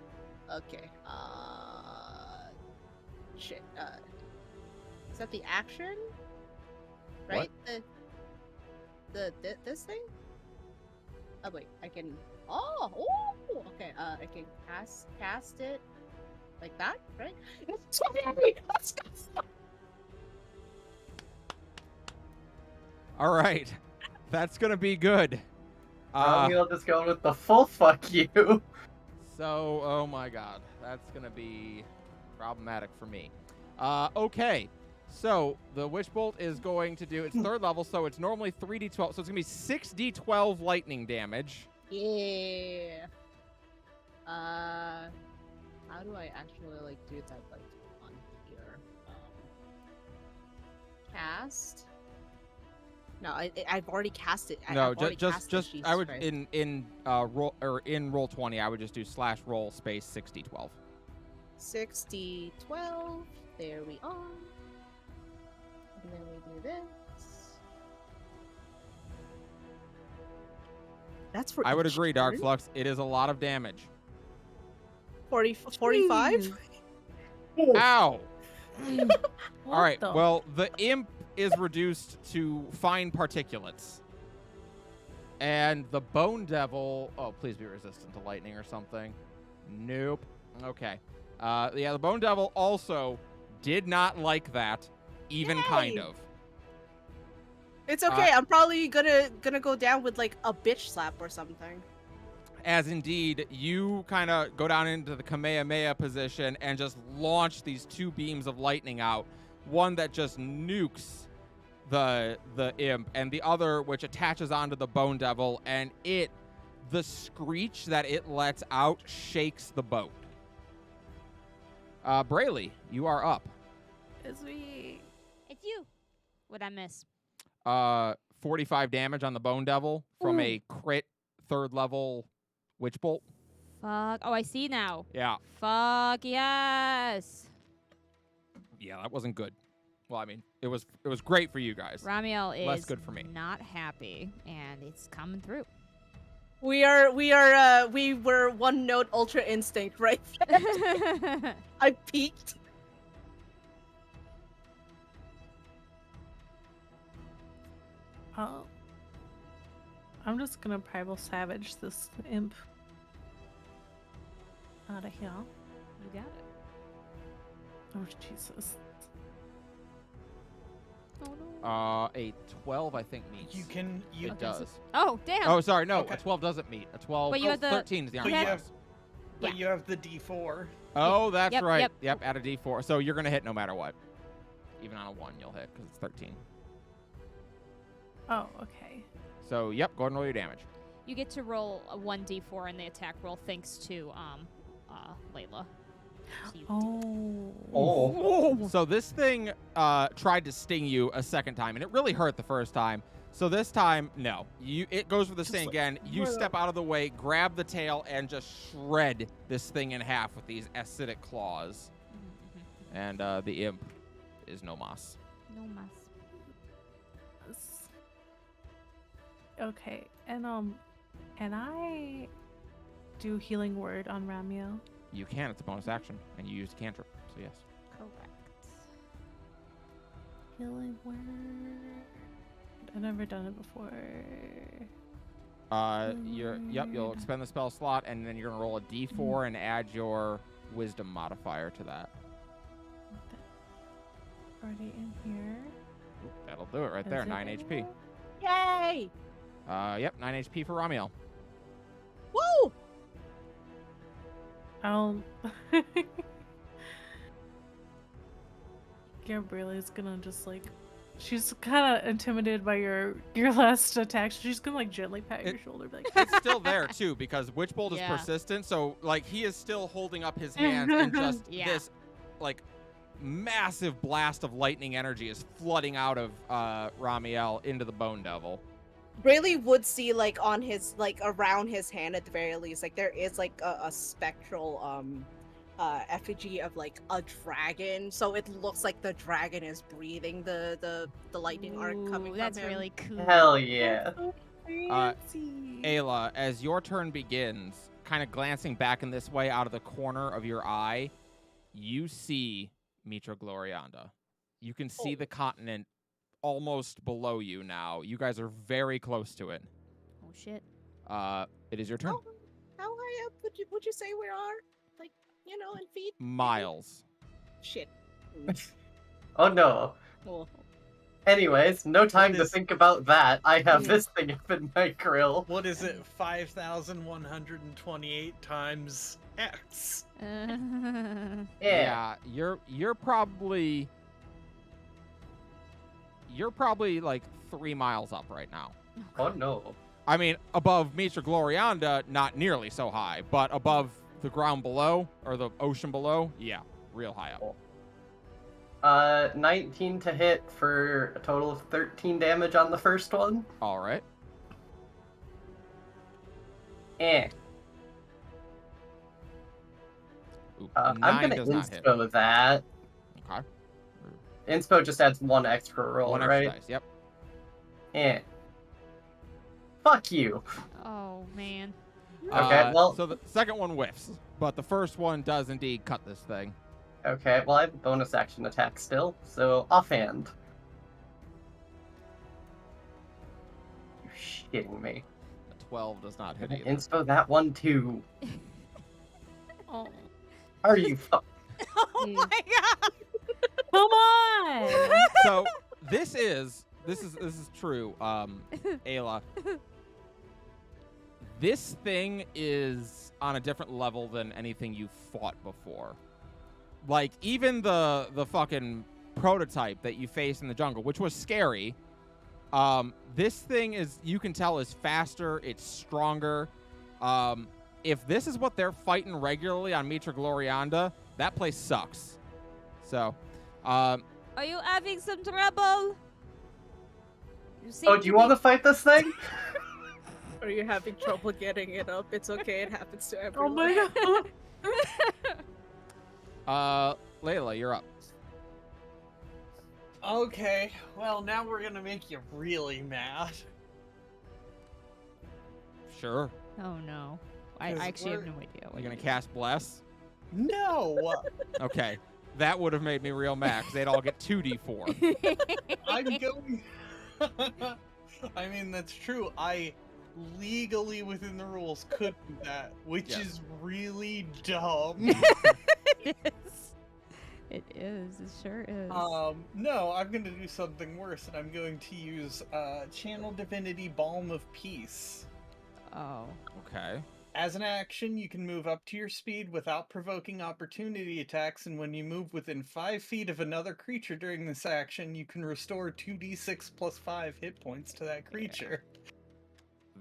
Okay. Shit. Is that the action? Right? This thing? Oh wait, I can. Oh. Okay. I can cast it like that, right? All right. That's going to be good. I'll just go with the full fuck you. So, oh my God. That's going to be problematic for me. Okay. So the Witch Bolt is going to do its third level, so it's normally 3d12, so it's going to be 6d12 lightning damage. Yeah. How do I actually like do that like on here? Cast. No, I've already cast it. No, I've already cast it, just Jesus I would Christ. in roll or in roll 20, I would just do /roll space 6d12. 60, 12. There we are. And then we do this. That's for I would each agree, Dark turn? Flux. It is a lot of damage. 45? Ow! What All right. the- Well, the imp is reduced to fine particulates. And the Bone Devil... Oh, please be resistant to lightning or something. Nope. Okay. Yeah, the Bone Devil also did not like that, even kind Yay! of. It's okay. I'm probably gonna go down with like a bitch slap or something. As indeed, you kind of go down into the Kamehameha position and just launch these two beams of lightning out. One that just nukes the imp, and the other which attaches onto the Bone Devil, and the screech that it lets out shakes the boat. Brayley, you are up. It's me. It's you. What'd I miss? 45 damage on the Bone Devil from Ooh. a crit 3rd level Witch Bolt. Fuck. Oh, I see now. Yeah. Fuck yes. Yeah, that wasn't good. Well, I mean, it was great for you guys. Ramiel is Less good for me. not happy, and it's coming through. We were one note Ultra Instinct, right? I peaked. Oh. I'm just gonna Primal Savage this imp out of here. You got it. Oh, Jesus. Oh no. A 12, I think, meets. You can you It does. Oh damn. Oh, sorry, no, Okay. a 12 doesn't meet. A 12, But you have the- 13 is the But armor you class. have- but you have the D4. Oh, that's Yep, right. yep. Yep, add a D4. So you're gonna hit no matter what. Even on a 1, you'll hit because it's 13. Oh, okay. So, yep, go ahead and roll your damage. You get to roll a 1d4 in the attack roll thanks to Layla. So you Oh. So this thing tried to sting you a second time, and it really hurt the first time. So this time, no. It goes for the sting again. You step out of the way, grab the tail, and just shred this thing in half with these acidic claws. And the imp is no mas. No mas. Okay, and can I do Healing Word on Ramiel? You can. It's a bonus action, and you used a cantrip. So yes. Correct. Healing Word. I've never done it before. You'll expend the spell slot, and then you're gonna roll a D4 and add your Wisdom modifier to that. Already in here. Oop, that'll do it right there. Is it 9 in HP. there? Yay! Yep, 9 HP for Ramiel. Woo! Gabriella's gonna just like, she's kind of intimidated by your last attack. So she's gonna like gently pat your shoulder, be like, It's still there too because Witch Bolt is Yeah. persistent. So like he is still holding up his hands, and just Yeah. this like massive blast of lightning energy is flooding out of Ramiel into the Bone Devil. Brayley would see like on his like around his hand at the very least, like there is like a spectral effigy of like a dragon, so it looks like the dragon is breathing the lightning arc coming Ooh, from that's him. really cool. Hell yeah. fancy. Ayla, as your turn begins, kind of glancing back in this way out of the corner of your eye, you see Mitra Glorianda. You can see the continent almost below you now. You guys are very close to it. Oh shit. It is your turn. How high up would you say we are? Like, you know, in feet? Miles. Shit. Oh no. Well, Anyways, no time What to is- think about that. I have this thing up in my grill. What is it? 5,128 times X. Yeah. You're probably you're probably like 3 miles up right now. Oh no. I mean, above Mitra Glorianda, not nearly so high, but above the ground below, or the ocean below, yeah, real high up. 19 to hit for a total of 13 damage on the first one. All right. Eh. Ooh, I'm 9 gonna does not hit. inspo that. Okay. Inspo just adds 1 extra roll, One right? extra dice, yep. Eh. Fuck you. Oh man. Okay, well- So the second one whiffs, but the first one does indeed cut this thing. Okay, well I have a bonus action attack still, so offhand. You're shitting me. A 12 does not hit I'm gonna either. inspo that one too. Oh. Are you fu- Oh my god! Come on! So this is true, Ayla. This thing is on a different level than anything you've fought before. Like, even the fucking prototype that you faced in the jungle, which was scary, this thing is, you can tell, is faster, it's stronger. If this is what they're fighting regularly on Mitra Glorianda, that place sucks. So, Are you having some trouble? Oh, do you want to fight this thing? Are you having trouble getting it up? It's okay, it happens to Oh everyone. my god. Layla, you're up. Okay, well, now we're gonna make you really mad. Sure. Oh no. I 'Cause actually have we're- no idea. You're gonna cast Bless? No! Okay. That would have made me real mad, because they'd all get 2d4. I'm going. I mean, that's true. I legally, within the rules, could do that, which Yes. is really dumb. It is. It is. It sure is. No, I'm gonna do something worse, and I'm going to use Channel Divinity Balm of Peace. Oh. Okay. As an action, you can move up to your speed without provoking opportunity attacks, and when you move within 5 feet of another creature during this action, you can restore 2d6 plus 5 hit points to that creature.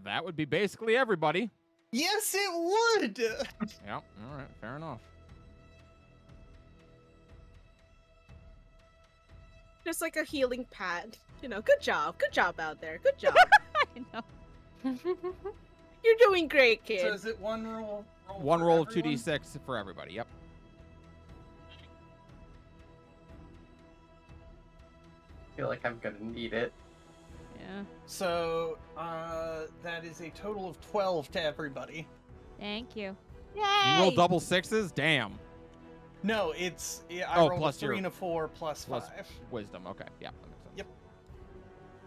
That would be basically everybody. Yes, it would! Yep. All right. Fair enough. Just like a healing pad. You know, good job out there. Good job. I know. You're doing great, kid. So is it one roll? One for roll of everyone? 2d6 for everybody. Yep. I feel like I'm gonna need it. Yeah. So, that is a total of 12 to everybody. Thank you. You roll double sixes? Damn. No, it's I Oh, rolled plus a 3 your- and a 4 plus plus 5. Wisdom. Okay. Yeah. That makes sense. Yep.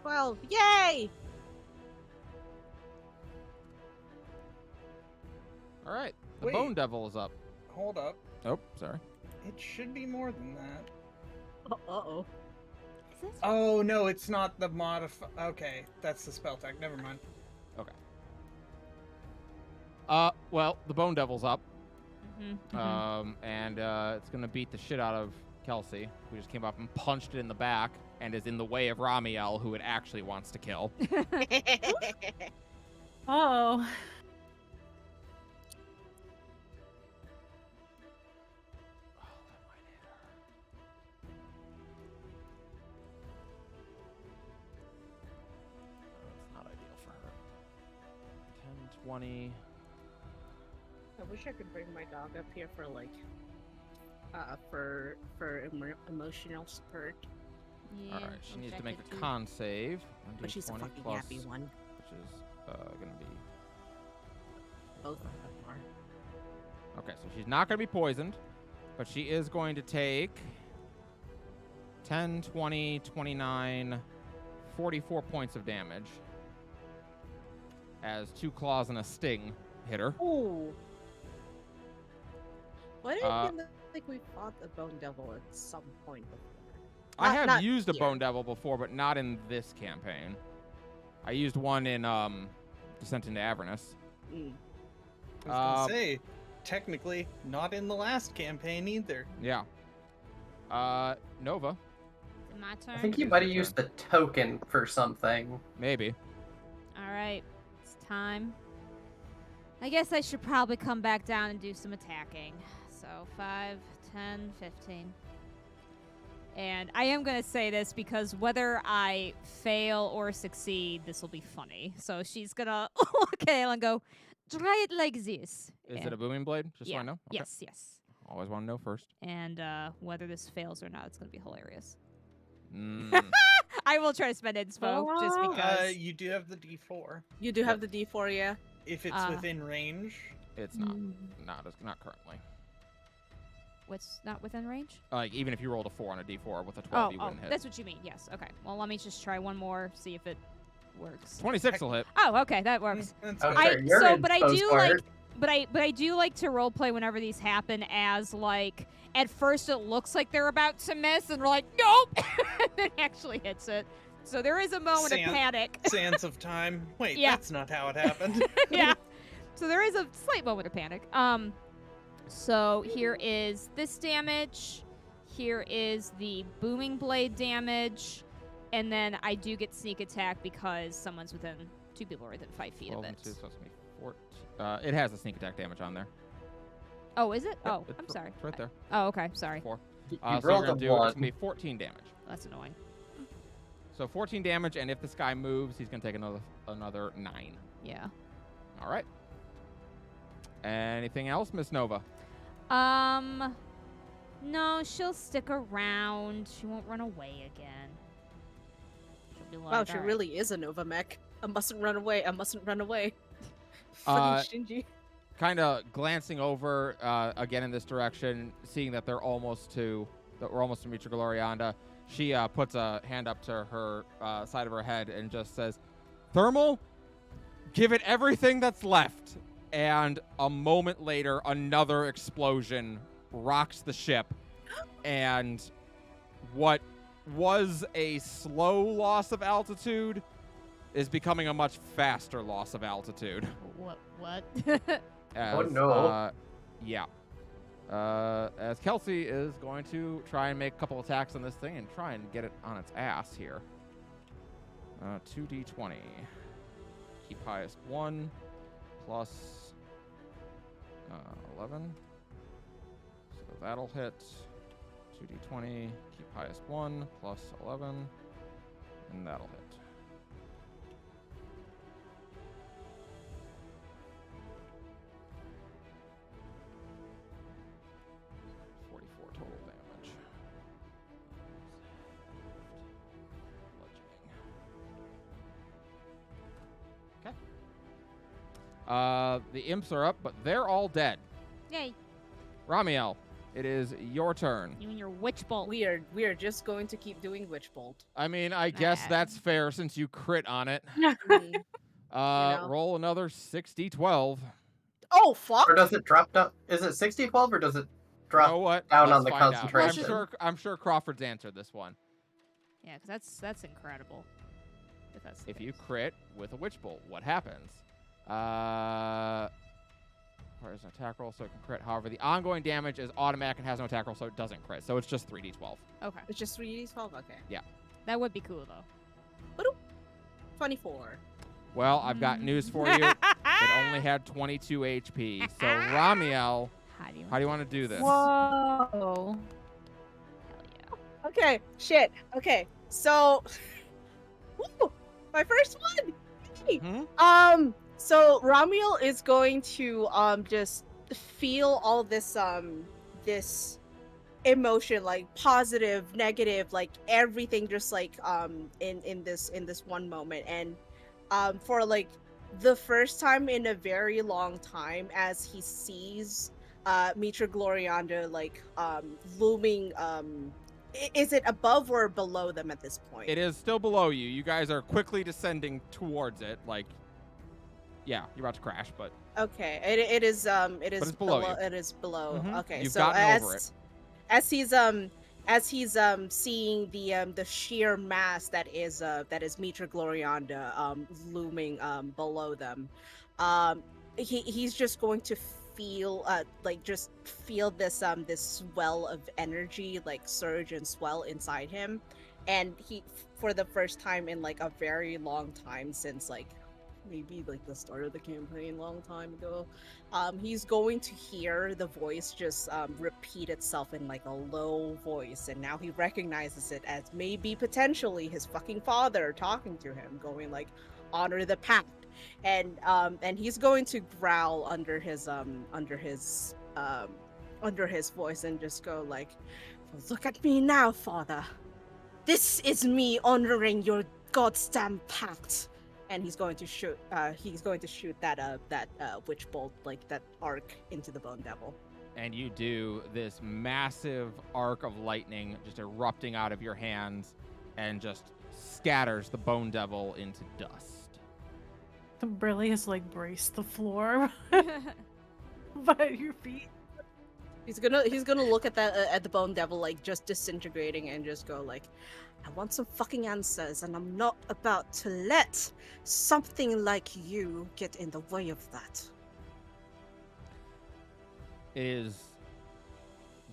12. Yay! All right. The Wait. Bone Devil is up. Hold up. Oh, sorry. It should be more than that. Uh-oh. Is this? Oh, no, it's not the modify. Okay, that's the spell tag. Never mind. Well, the Bone Devil's up. Mm-hmm. And it's gonna beat the shit out of Kelsey, who just came up and punched it in the back and is in the way of Ramiel, who it actually wants to kill. Oh. That's not ideal for her. 10, 20. I wish I could bring my dog up here for like, emotional support. Yeah. All right, she wish needs I to make could a too. con save. But she's a 1d20 fucking plus, happy one. which is gonna be. Both of them are. Okay, so she's not gonna be poisoned, but she is going to take 10, 20, 29, 44 points of damage as 2 claws and a sting hit her. Ooh. Why did Uh, I feel like we fought the Bone Devil at some point before? I have not used a here. Bone Devil before, but not in this campaign. I used one in Descent into Avernus. Mm. I was gonna say, technically, not in the last campaign either. Yeah. Nova. My turn. I think he It is might your have used turn. the token for something. Maybe. All right, it's time. I guess I should probably come back down and do some attacking. So 5, 10, 15. And I am going to say this because whether I fail or succeed, this will be funny. So she's going to look at Ale and go, try it like this. Is it And- a booming blade? Just so yeah. I know. Okay. Yes, yes. Always want to know first. And whether this fails or not, it's going to be hilarious. Mm. I will try to spend inspo just because. You do have the D4 You do have the D4, yeah? if it's Uh, within range. It's not. Mm, Not currently. what's not within range? Like even if you rolled a 4 on a D4 with a 12, you wouldn't hit. That's what you mean. Yes. Okay. Well, let me just try one more, see if it works. 26 will hit. Oh, okay, that works. That's Oh, fine. sure, you're in but I post do like, art. but I do like to roleplay whenever these happen as like at first it looks like they're about to miss and we're like nope, and then actually hits it. So there is a moment of Sam- panic. Sands of time. Wait, Yeah. that's not how it happened. Yeah. So there is a slight moment of panic. So here is this damage. Here is the booming blade damage, and then I do get sneak attack because someone's within 2 people are within 5 feet 12 of and it. 2, so it's gonna be 14. It has a sneak attack damage on there. Oh, is it? Yep, Oh, it's I'm sorry. It's right there. Oh, okay. Sorry. 4. You So you're rolled gonna a do it's 1. gonna be 14 damage. That's annoying. So 14 damage, and if this guy moves, he's gonna take another 9. Yeah. All right. Anything else, Miss Nova? No, she'll stick around. She won't run away again. She'll be like, Wow, she "Alright." really is a Nova mech. I mustn't run away. I mustn't run away. Uh, Fucking Shinji. Kind of glancing over again in this direction, seeing that we're almost to Mitra Glorianda. She puts a hand up to her side of her head and just says, "Thermal, give it everything that's left." And a moment later, another explosion rocks the ship, and what was a slow loss of altitude is becoming a much faster loss of altitude. What? As, no. Yeah. As Kelsey is going to try and make a couple attacks on this thing and try and get it on its ass here. 2d20. Keep highest 1 plus 11. So that'll hit. 2d20. Keep highest 1 plus 11. And that'll hit. Total damage. Okay. The imps are up, but they're all dead. Yay. Ramiel, it is your turn. You and your witch bolt. We are just going to keep doing Witch Bolt. I mean, I guess Nah. that's fair since you crit on it. Mm. know. Roll another 6d12. Oh fuck! Or does it drop down? Is it 60-12 or does it You drop? know what? down Let's on the find out. concentration. I'm sure Crawford's answered this one. Yeah, because that's incredible. If that's the If you case. crit with a witch bolt, what happens? Requires an attack roll so it can crit. However, the ongoing damage is automatic and has no attack roll, so it doesn't crit. So it's just 3d12. Okay, It's just 3d12. Okay. that would be cool though. 24. Well, I've got news for you. It only had 22 HP. So Ramiel, how do you want to do this? Whoa. Hell yeah. Okay. Shit. Okay. So, woo, my first one. Yay. Hmm? So Ramiel is going to just feel all this this emotion, like positive, negative, like everything, just like in this one moment, and for like the first time in a very long time, as he sees Mitra Glorianda like looming. Is it above or below them at this point? It is still below you. You guys are quickly descending towards it. Like, yeah, you're about to crash, but Okay, it is it's below you. It is below. Mhm. Okay, You've so gotten over it. as he's seeing the sheer mass that is Mitra Glorianda looming below them, he's just going to feel this this swell of energy like surge and swell inside him, and he, for the first time in like a very long time, since like maybe like the start of the campaign, long time ago, he's going to hear the voice just repeat itself in like a low voice, and now he recognizes it as maybe potentially his fucking father talking to him, going like, honor the pact. And he's going to growl under his voice and just go like, look at me now, father. This is me honoring your goddamn pact. And he's going to shoot that witch bolt, like that arc, into the bone devil. And you do this massive arc of lightning just erupting out of your hands and just scatters the bone devil into dust. Briley has like braced the floor by your feet. He's gonna look at that at the bone devil, like just disintegrating, and just go like, I want some fucking answers, and I'm not about to let something like you get in the way of that. It is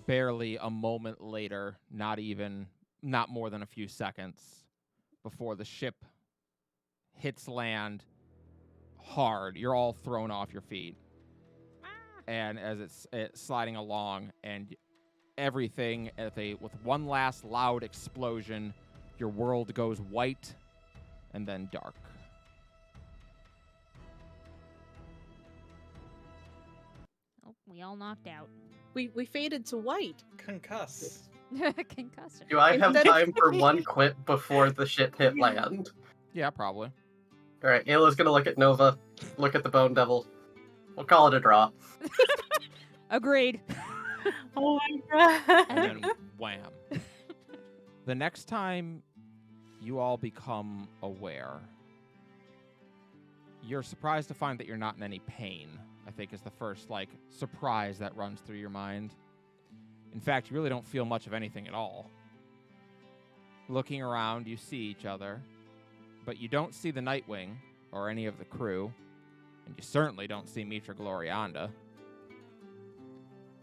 barely a moment later, not more than a few seconds, before the ship hits land hard. You're all thrown off your feet. And as it's sliding along, and everything with one last loud explosion, your world goes white and then dark. Oh, we all knocked out. We faded to white. Concuss. Concussion. Do I have Instead of- time for one quip before the ship hit land? Yeah, probably. Alright, Ayla's gonna look at Nova, look at the Bone Devil. We'll call it a draw. Agreed. Oh my god. And then wham. The next time you all become aware, you're surprised to find that you're not in any pain, I think is the first, surprise that runs through your mind. In fact, you really don't feel much of anything at all. Looking around, you see each other, but you don't see the Nightwing or any of the crew, and you certainly don't see Mitra Glorianda.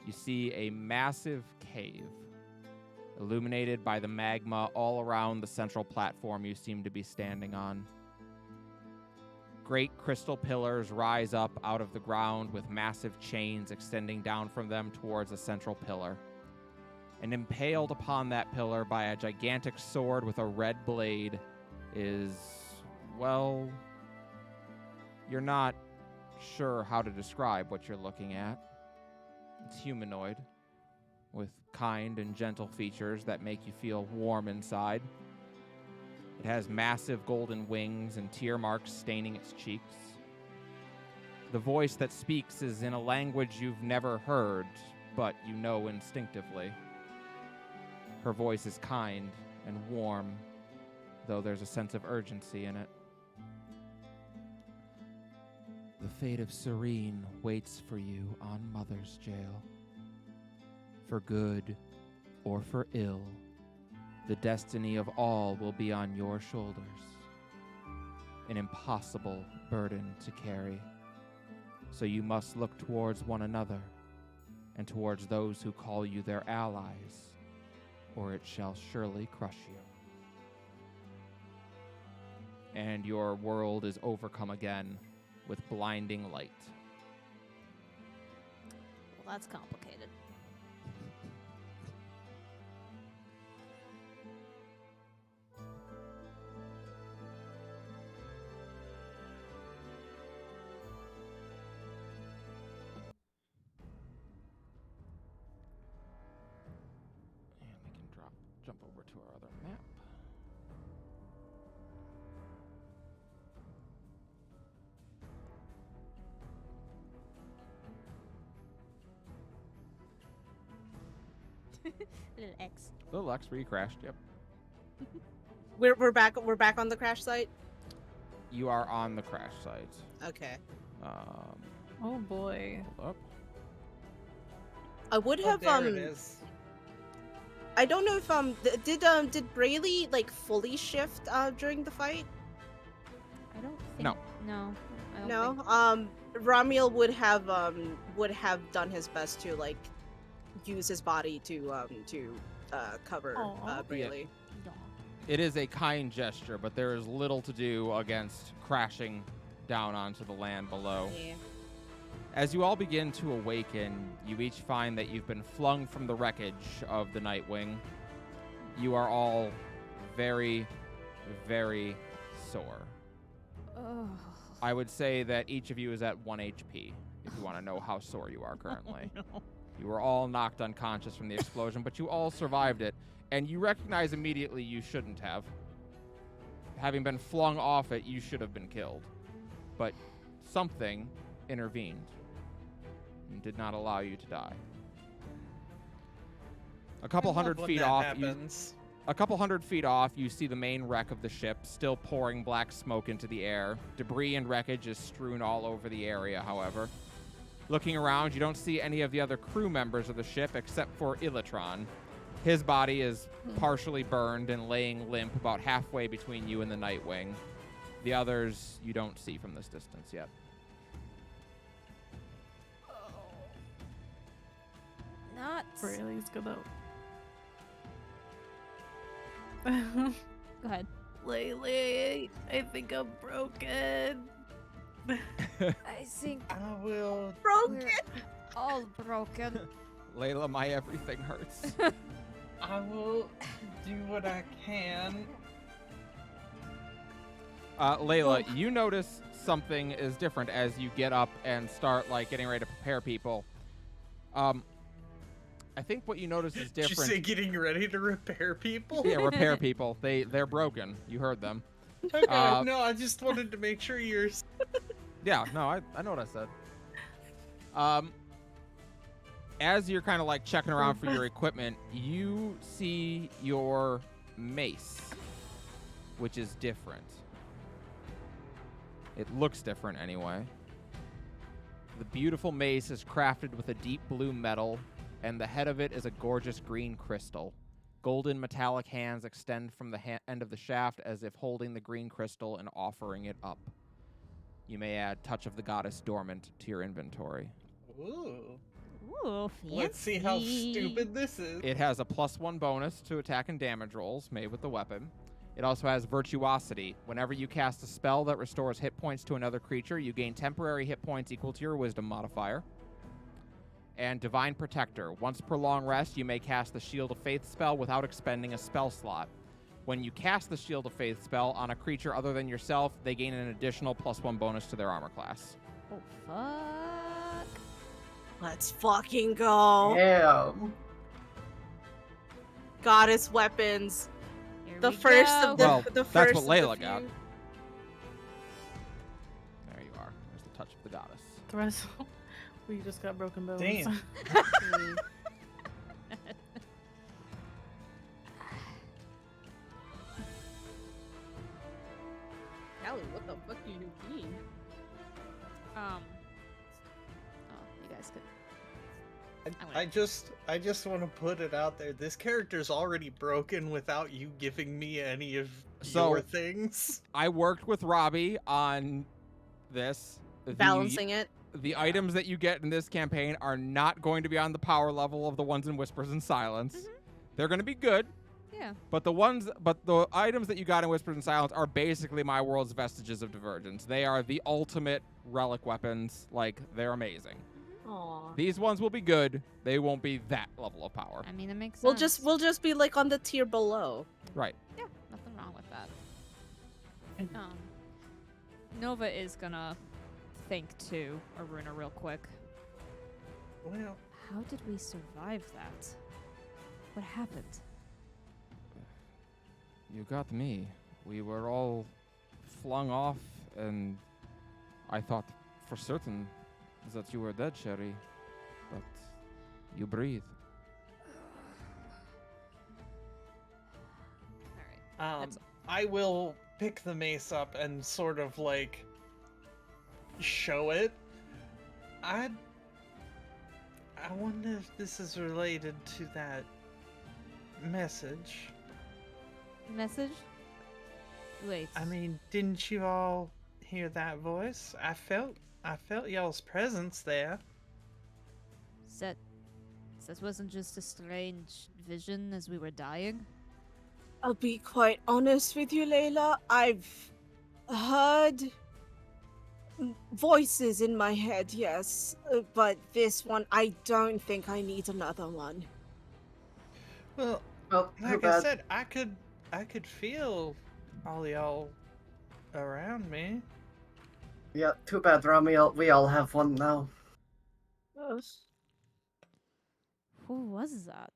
You see a massive cave, illuminated by the magma all around the central platform you seem to be standing on. Great crystal pillars rise up out of the ground with massive chains extending down from them towards a central pillar. And impaled upon that pillar by a gigantic sword with a red blade is, well, you're not sure how to describe what you're looking at. It's humanoid, with kind and gentle features that make you feel warm inside. It has massive golden wings and tear marks staining its cheeks. The voice that speaks is in a language you've never heard, but you know instinctively. Her voice is kind and warm, though there's a sense of urgency in it. The fate of Serene waits for you on Mother's Jail. For good or for ill, the destiny of all will be on your shoulders. An impossible burden to carry. So you must look towards one another and towards those who call you their allies, or it shall surely crush you. And your world is overcome again with blinding light. Well, that's complicated. And we can jump over to our other map. Little X. Little X where you crashed, yep. We're back on the crash site. You are on the crash site. Okay. Oh boy. Hold up. I would Oh, have there it is. I don't know if did Brayley like fully shift during the fight? I don't think. No. No. I don't No. think- Ramiel would have done his best to like use his body to cover Aw. Brayley. No. It is a kind gesture, but there is little to do against crashing down onto the land below. Yeah. As you all begin to awaken, you each find that you've been flung from the wreckage of the Nightwing. You are all very, very sore. Oh. I would say that each of you is at 1 HP, if you want to know how sore you are currently. Oh, no. You were all knocked unconscious from the explosion, but you all survived it, and you recognize immediately you shouldn't have. Having been flung off it, you should have been killed. But something intervened and did not allow you to die. A couple I love hundred when feet that off, happens. A couple hundred feet off, you see the main wreck of the ship, still pouring black smoke into the air. Debris and wreckage is strewn all over the area, however. Looking around, you don't see any of the other crew members of the ship except for Illatron. His body is partially burned and laying limp about halfway between you and the Nightwing. The others you don't see from this distance yet. Not. Brayley's gonna. Go ahead. Laylee, I think I'm broken. I think I will. Broken. we're all broken. Layla, my everything hurts. I will do what I can. Layla, you notice something is different as you get up and start like getting ready to prepare people. I think what you notice is Did you different. say getting ready to repair people? Yeah, repair people. They're broken. You heard them. Okay, no, I just wanted to make sure you're. Yeah, no, I know what I said. As you're kind of like checking around for your equipment, you see your mace, which is different. It looks different anyway. The beautiful mace is crafted with a deep blue metal, and the head of it is a gorgeous green crystal. Golden metallic hands extend from the end of the shaft as if holding the green crystal and offering it up. You may add Touch of the Goddess Dormant to your inventory. Ooh. Ooh, Let's see how fancy. stupid this is. It has a +1 bonus to attack and damage rolls made with the weapon. It also has Virtuosity. Whenever you cast a spell that restores hit points to another creature, you gain temporary hit points equal to your Wisdom modifier. And Divine Protector. Once per long rest, you may cast the Shield of Faith spell without expending a spell slot. When you cast the Shield of Faith spell on a creature other than yourself, they gain an additional +1 bonus to their armor class. Oh, fuck. Let's fucking go. Damn. Goddess weapons. Here The we first go. of the Well, the that's first what of the Layla got. few. There you are. There's the Touch of the Goddess. The rest, we just got broken bones. Damn. Hmm. Callie, what the fuck do you mean? Oh, you guys could. I just want to put it out there. This character's already broken without you giving me any of So- your things. I worked with Robbie on this. Balancing it. The items that you get in this campaign are not going to be on the power level of the ones in Whispers and Silence. Mhm. They're going to be good, Yeah. but the items that you got in Whispers and Silence are basically my world's vestiges of Divergence. They are the ultimate relic weapons. Like, they're amazing. Aw. These ones will be good. They won't be that level of power. I mean, it makes sense. We'll just be like on the tier below. Right. Yeah, nothing wrong with that. Nova is gonna think to Aruna real quick. Well, How did we survive that? What happened? You got me. We were all flung off, and I thought for certain that you were dead, Sherry. But you breathe. All right. That's- I will pick the mace up and sort of like show it. I wonder if this is related to that message. Message? Wait. I mean, didn't you all hear that voice? I felt y'all's presence there. That wasn't just a strange vision as we were dying. I'll be quite honest with you, Layla. I've heard voices in my head, yes, but this one, I don't think I need another one. Well, Well, too like I bad. said, I could feel all y'all around me. Yeah, too bad, Rami. We all have one now. Ugh, Who was that?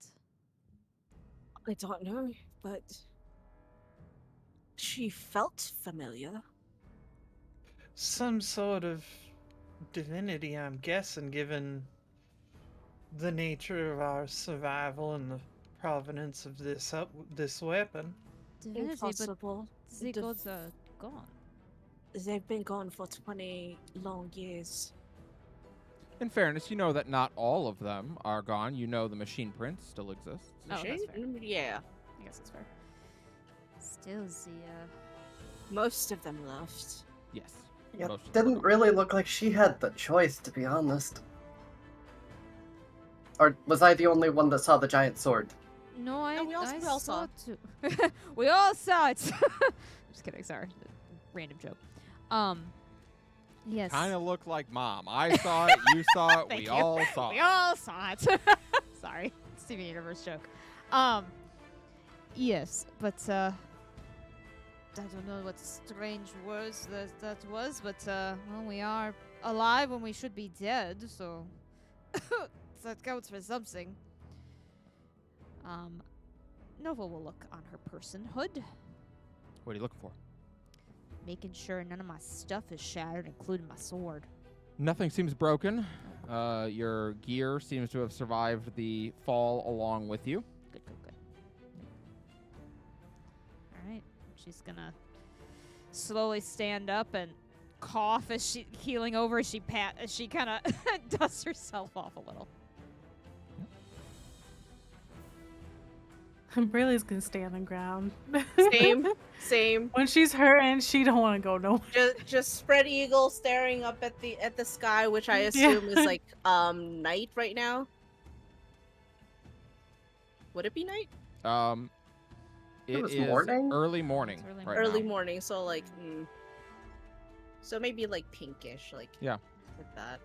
I don't know, but she felt familiar. Some sort of divinity, I'm guessing, given the nature of our survival and the provenance of this weapon. Divinity, but Impossible. the Div- gods are gone. They've been gone for 20 long years. In fairness, you know that not all of them are gone. You know the machine print still exists. Oh, that's Machine? fair. Yeah. I guess that's fair. Still, Most of them left. Yes. Yeah, most of them are didn't gone. really look like she had the choice, to be honest. Or was I the only one that saw the giant sword? No, I, we all I saw. saw it too. We all saw it. Just kidding. Sorry, random joke. Yes. Kind of looked like Mom. I saw it. You saw it. Thank We you. all saw We it. all saw it. Sorry, Steven Universe joke. Yes, but I don't know what strange words that was, but well, we are alive when we should be dead, so that counts for something. Nova will look on her personhood, What are you looking for? making sure none of my stuff is shattered, including my sword. Nothing seems broken. Your gear seems to have survived the fall along with you. Good, good, good. All right, she's gonna slowly stand up and cough as she healing over. As she kind of dusts herself off a little. Braylee's gonna stay on the ground. Same. When she's hurting, she don't want to go nowhere. Just spread eagle staring up at the sky, which I Yeah. assume is like night right now. Would it be night? It was is morning? early morning. It's early right Early now. morning, so like so maybe like pinkish, like Yeah. like that.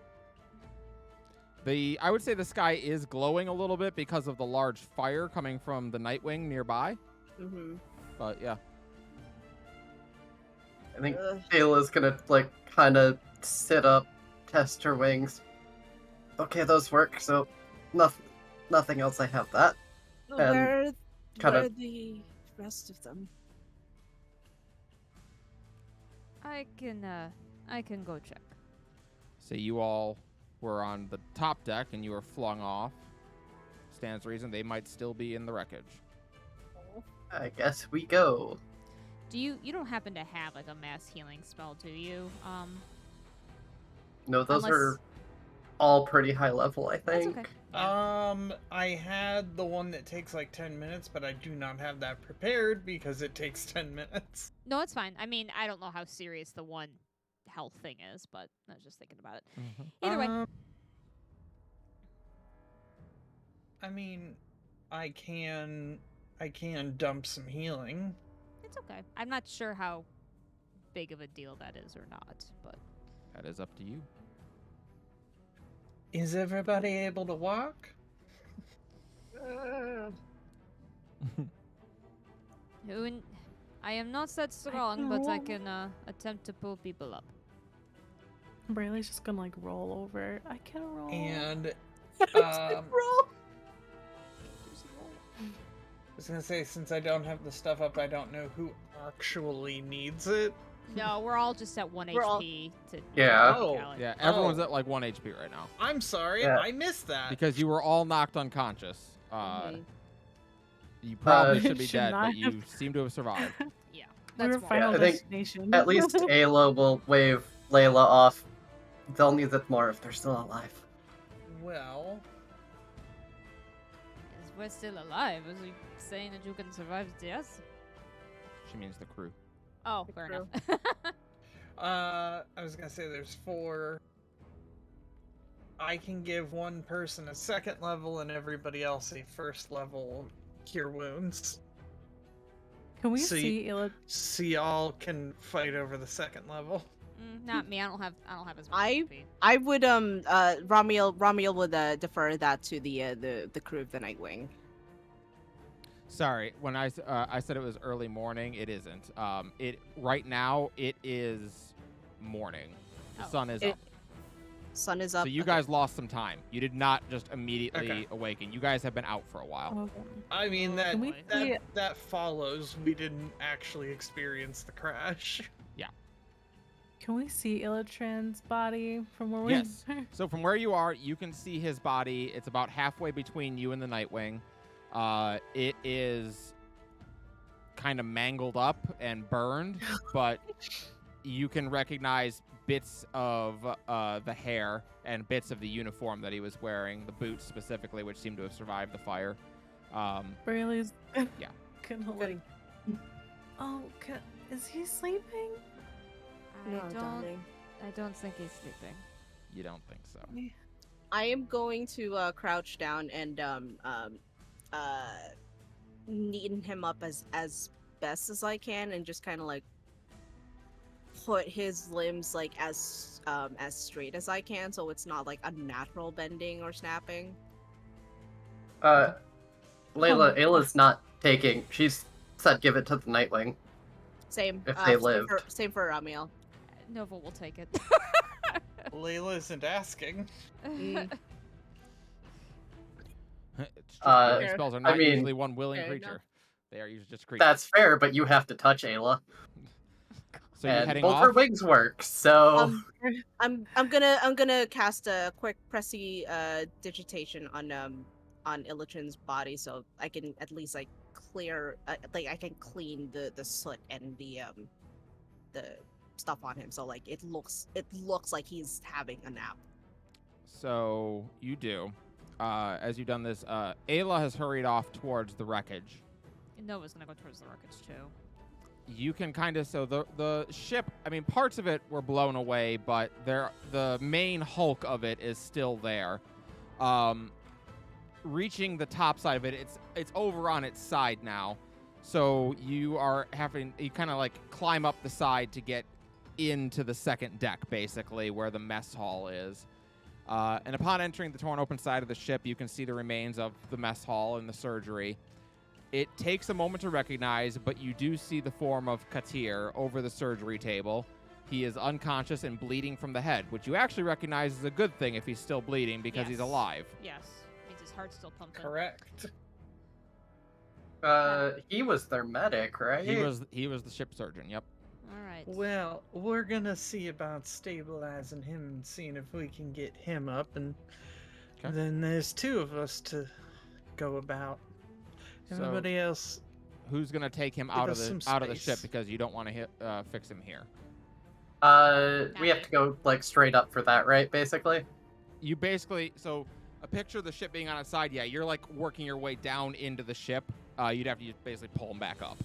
I would say the sky is glowing a little bit because of the large fire coming from the Nightwing nearby. Mm-hmm. But yeah. I think Kayla's gonna, like, kind of sit up, test her wings. Okay, those work, so nothing else I have that. Where kinda- are the rest of them? I can go check. So you all were on the top deck and you were flung off. Stands to reason they might still be in the wreckage. I guess we go. Do you don't happen to have like a mass healing spell, do you? No, those Unless- are all pretty high level, I That's think. okay. I had the one that takes like 10 minutes, but I do not have that prepared because it takes 10 minutes. No, it's fine. I mean, I don't know how serious the one health thing is, but I was just thinking about it. Either way, I mean, I can dump some healing. it's okay. I'm not sure how big of a deal that is or not, but That is up to you. Is everybody able to walk? I am not that strong, but I know. can attempt to pull people up. Braylee's just gonna like roll over. I can roll. And Roll. I was gonna say, since I don't have the stuff up, I don't know who actually needs it. No, we're all just at 1 We're all- HP to Yeah. Oh. Gallon. Yeah, everyone's Oh. at like 1 HP right now. I'm sorry, Yeah. I missed that. Because you were all knocked unconscious. Mhm. You probably should be Should dead, not but you seem to have survived. Yeah, We were that's why. final I think destination. At least Ayla will wave Layla off. They'll need it more if they're still alive. Well, Yes, we're still alive. Is he saying that you can survive death? She means the crew. Oh, The fair crew. enough. I was gonna say there's 4. I can give one person a 2nd level and everybody else a 1st level cure wounds. Can we So see Ila? So y'all can fight over the second level. Not me. I don't have as much HP. I would Ramiel would defer that to the crew of the Nightwing. Sorry, when I said it was early morning, it isn't. It right now it is morning. The Oh. sun is It- up. Sun is up. So you okay. guys lost some time. You did not just immediately Okay. awaken. You guys have been out for a while. Okay. I mean Oh, that Can we boy. see? that follows. We didn't actually experience the crash. Can we see Illatran's body from where we? Yes. So from where you are, you can see his body. It's about halfway between you and the Nightwing. It is kind of mangled up and burned, but you can recognize bits of the hair and bits of the uniform that he was wearing, the boots specifically, which seem to have survived the fire. Braylee's. Yeah. Gonna Good. like. Oh, is he sleeping? No, I darling. don't think he's sleeping. You don't think so? I am going to crouch down and neaten him up as best as I can, and just kind of like put his limbs like as straight as I can, so it's not like unnatural bending or snapping. Layla, Ayla's not taking. She's said give it to the Nightwing. Same. If they lived. Same for Ramiel. Nova will take it. Layla isn't asking. Mm. It's true. Uh, Healing spells are I not mean- usually one willing Fair enough. creature. They are usually just creatures. That's fair, but you have to touch Ayla, So you're and heading both her off. wings work. So I'm gonna cast a quick pressy digitation on Illichin's body, so I can at least like clear like I can clean the soot and the stuff on him, so like it looks like he's having a nap. So you do. As you've done this, Ayla has hurried off towards the wreckage. Nova's gonna go towards the wreckage too. You can kind of the ship. I mean, parts of it were blown away, but the main hulk of it is still there. Reaching the top side of it, it's over on its side now. So you kind of like climb up the side to get into the second deck, basically where the mess hall is. And upon entering the torn open side of the ship, you can see the remains of the mess hall and the surgery. It takes a moment to recognize, but you do see the form of Katir over the surgery table. He is unconscious and bleeding from the head, which you actually recognize is a good thing if he's still bleeding because he's Yes. alive. Yes, means his heart's still pumping. Correct. he was their medic, right? He was the ship surgeon. Yep. All right. Well, we're gonna see about stabilizing him and seeing if we can get him up, and Okay. then there's two of us to go about. So- Everybody else, Who's gonna take him Give out of us the some ship space. because you don't want to fix him here? We have to go like straight up for that, right? Basically. You basically a picture of the ship being on its side. Yeah, you're like working your way down into the ship. You'd have to just basically pull him back up.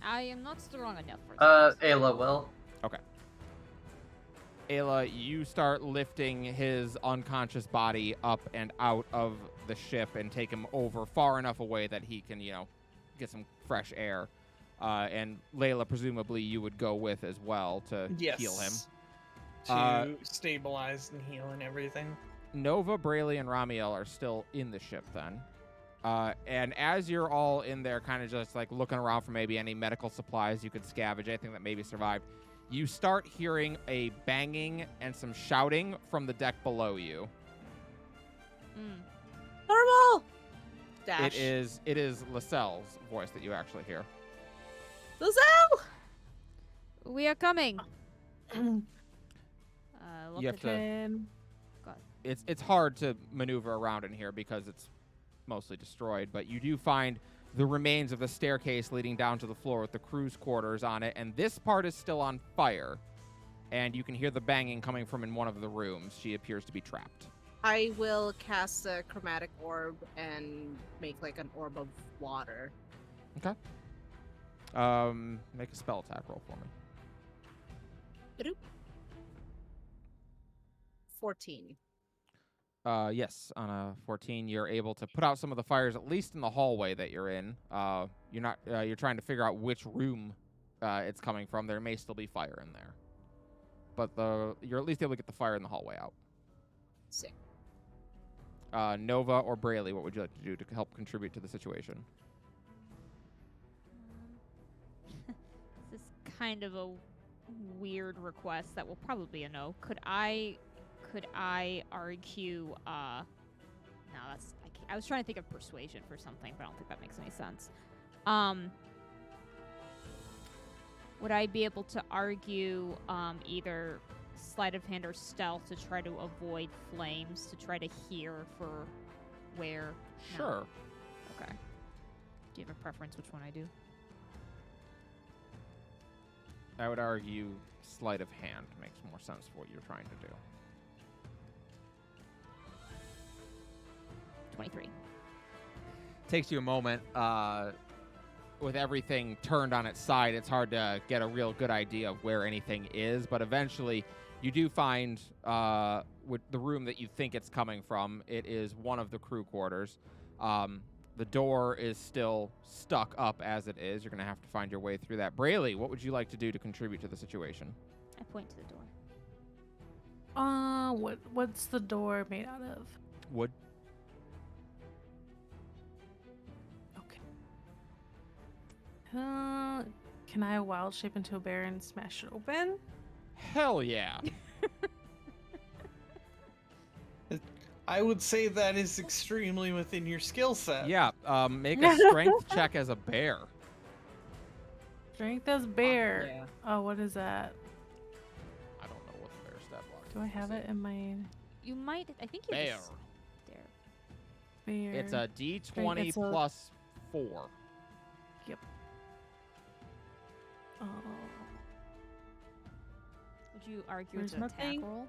I am not strong enough for this. Ayla will. Ayla, you start lifting his unconscious body up and out of the ship and take him over far enough away that he can, get some fresh air. And Layla, presumably, you would go with as well to yes, heal him. to stabilize and heal and everything. Nova, Brayley, and Ramiel are still in the ship then. And as you're all in there kind of just like looking around for maybe any medical supplies you could scavenge, anything that maybe survived, you start hearing a banging and some shouting from the deck below you. Mm. Normal. Dash. It is Lascelles' voice that you actually hear. Lizelle! We are coming. You Look have at to- Can It's hard to maneuver around in here because it's mostly destroyed, but you do find the remains of the staircase leading down to the floor with the crew's quarters on it, and this part is still on fire. And you can hear the banging coming from in one of the rooms. She appears to be trapped. I will cast a chromatic orb and make like an orb of water. Make a spell attack roll for me. 14. Yes, on a 14, you're able to put out some of the fires, at least in the hallway that you're in. You're not. You're trying to figure out which room it's coming from. There may still be fire in there, but you're at least able to get the fire in the hallway out. Sick. Nova or Brayley, what would you like to do to help contribute to the situation? This is kind of a weird request that will probably be a no. Could I argue? No, that's. I was trying to think of persuasion for something, but I don't think that makes any sense. Would I be able to argue either sleight of hand or stealth to try to avoid flames, to try to hear for where? No. Sure. Okay. Do you have a preference which one I do? I would argue sleight of hand makes more sense for what you're trying to do. 23. Takes you a moment. With everything turned on its side, it's hard to get a real good idea of where anything is, but eventually you do find with the room that you think it's coming from. It is one of the crew quarters. The door is still stuck up as it is. You're going to have to find your way through that. Brayley, what would you like to do to contribute to the situation? I point to the door. What's the door made out of? Wood. Okay. Can I wild shape into a bear and smash it open? Hell yeah. I would say that is extremely within your skill set. Yeah, make a strength check as a bear. Strength as bear. Yeah. Oh, what is that? I don't know what the bear stat block is. Do I have it in my You might. I think you. Bear. There. bear? It's a D20 It's a- plus 4. Oh. Would you argue Where's it's an my attack thing? roll?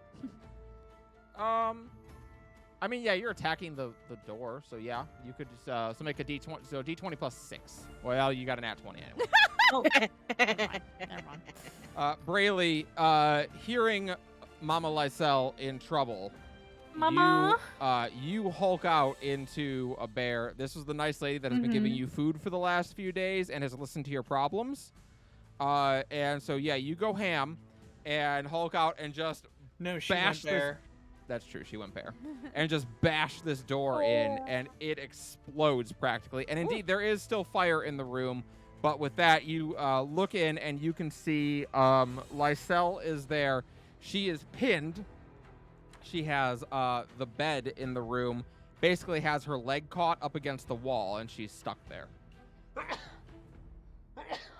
I mean, yeah, you're attacking the door, so yeah, you could just so make a D20. So D20 plus 6. Well, you got an at 20 anyway. Oh, never mind. Never mind. Brayley, hearing Mama Lysel in trouble, Mama. you hulk out into a bear. This was the nice lady that has been giving you food for the last few days and has listened to your problems. And so yeah, you go ham and hulk out and just No, she bash went there. That's true. She went bear. And just bash this door in, and it explodes practically. And indeed, there is still fire in the room. But with that, you look in, and you can see Lysel is there. She is pinned. She has the bed in the room. Basically has her leg caught up against the wall, and she's stuck there.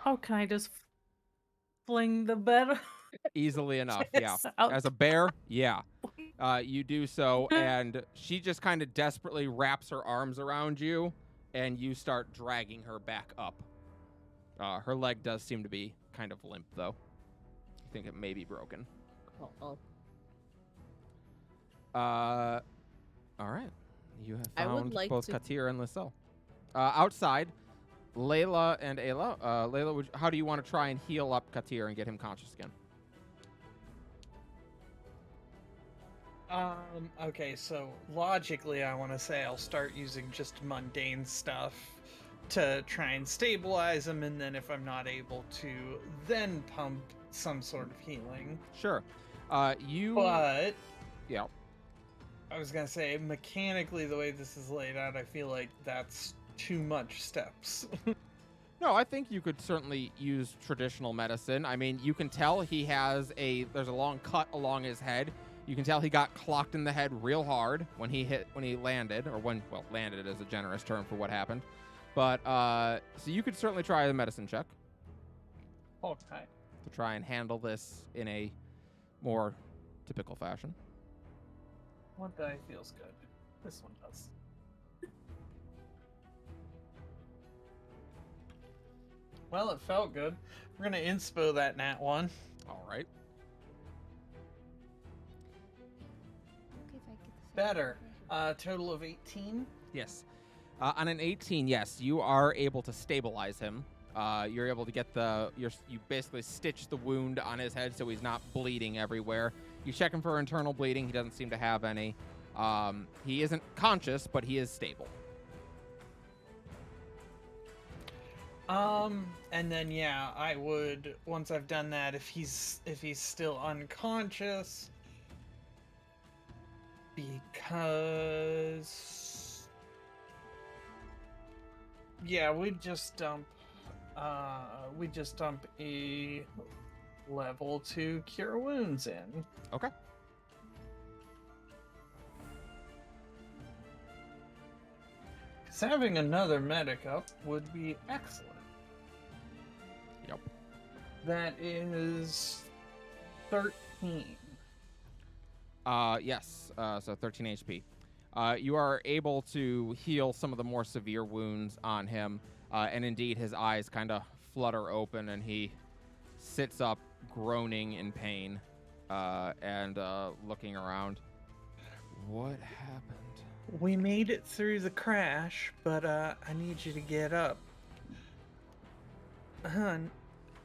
How can I just fling the bed? Easily enough, yeah. Out. As a bear, yeah. You do so, and she just kind of desperately wraps her arms around you, and you start dragging her back up. Her leg does seem to be kind of limp, though. I think it may be broken. Oh. All right. You have I would found like both to- Katir and Lysel. Outside, Layla and Ayla. Layla, how do you want to try and heal up Katir and get him conscious again? Okay, so logically, I want to say I'll start using just mundane stuff to try and stabilize him, and then if I'm not able to, then pump some sort of healing. Sure. You. But Yeah. I was gonna say, mechanically, the way this is laid out, I feel like that's too much steps. No, I think you could certainly use traditional medicine. I mean, you can tell there's a long cut along his head. You can tell he got clocked in the head real hard when he landed, landed is a generous term for what happened. But, so you could certainly try the medicine check Okay. to try and handle this in a more typical fashion. What die feels good? This one does. Well, it felt good. We're gonna inspo that nat one. All right. Okay, if I get this Better. Total of 18. Yes. On an 18, yes, you are able to stabilize him. You're able to get you basically stitch the wound on his head so he's not bleeding everywhere. You check him for internal bleeding. He doesn't seem to have any. He isn't conscious, but he is stable. And then yeah, I would, once I've done that, if he's still unconscious, because yeah, we'd just dump a level 2 cure wounds in. Okay. Because having another medic up would be excellent. Yep. That is 13. Yes. So 13 HP. You are able to heal some of the more severe wounds on him, and indeed his eyes kind of flutter open, and he sits up, groaning in pain, and looking around. What happened? We made it through the crash, but I need you to get up. Hun,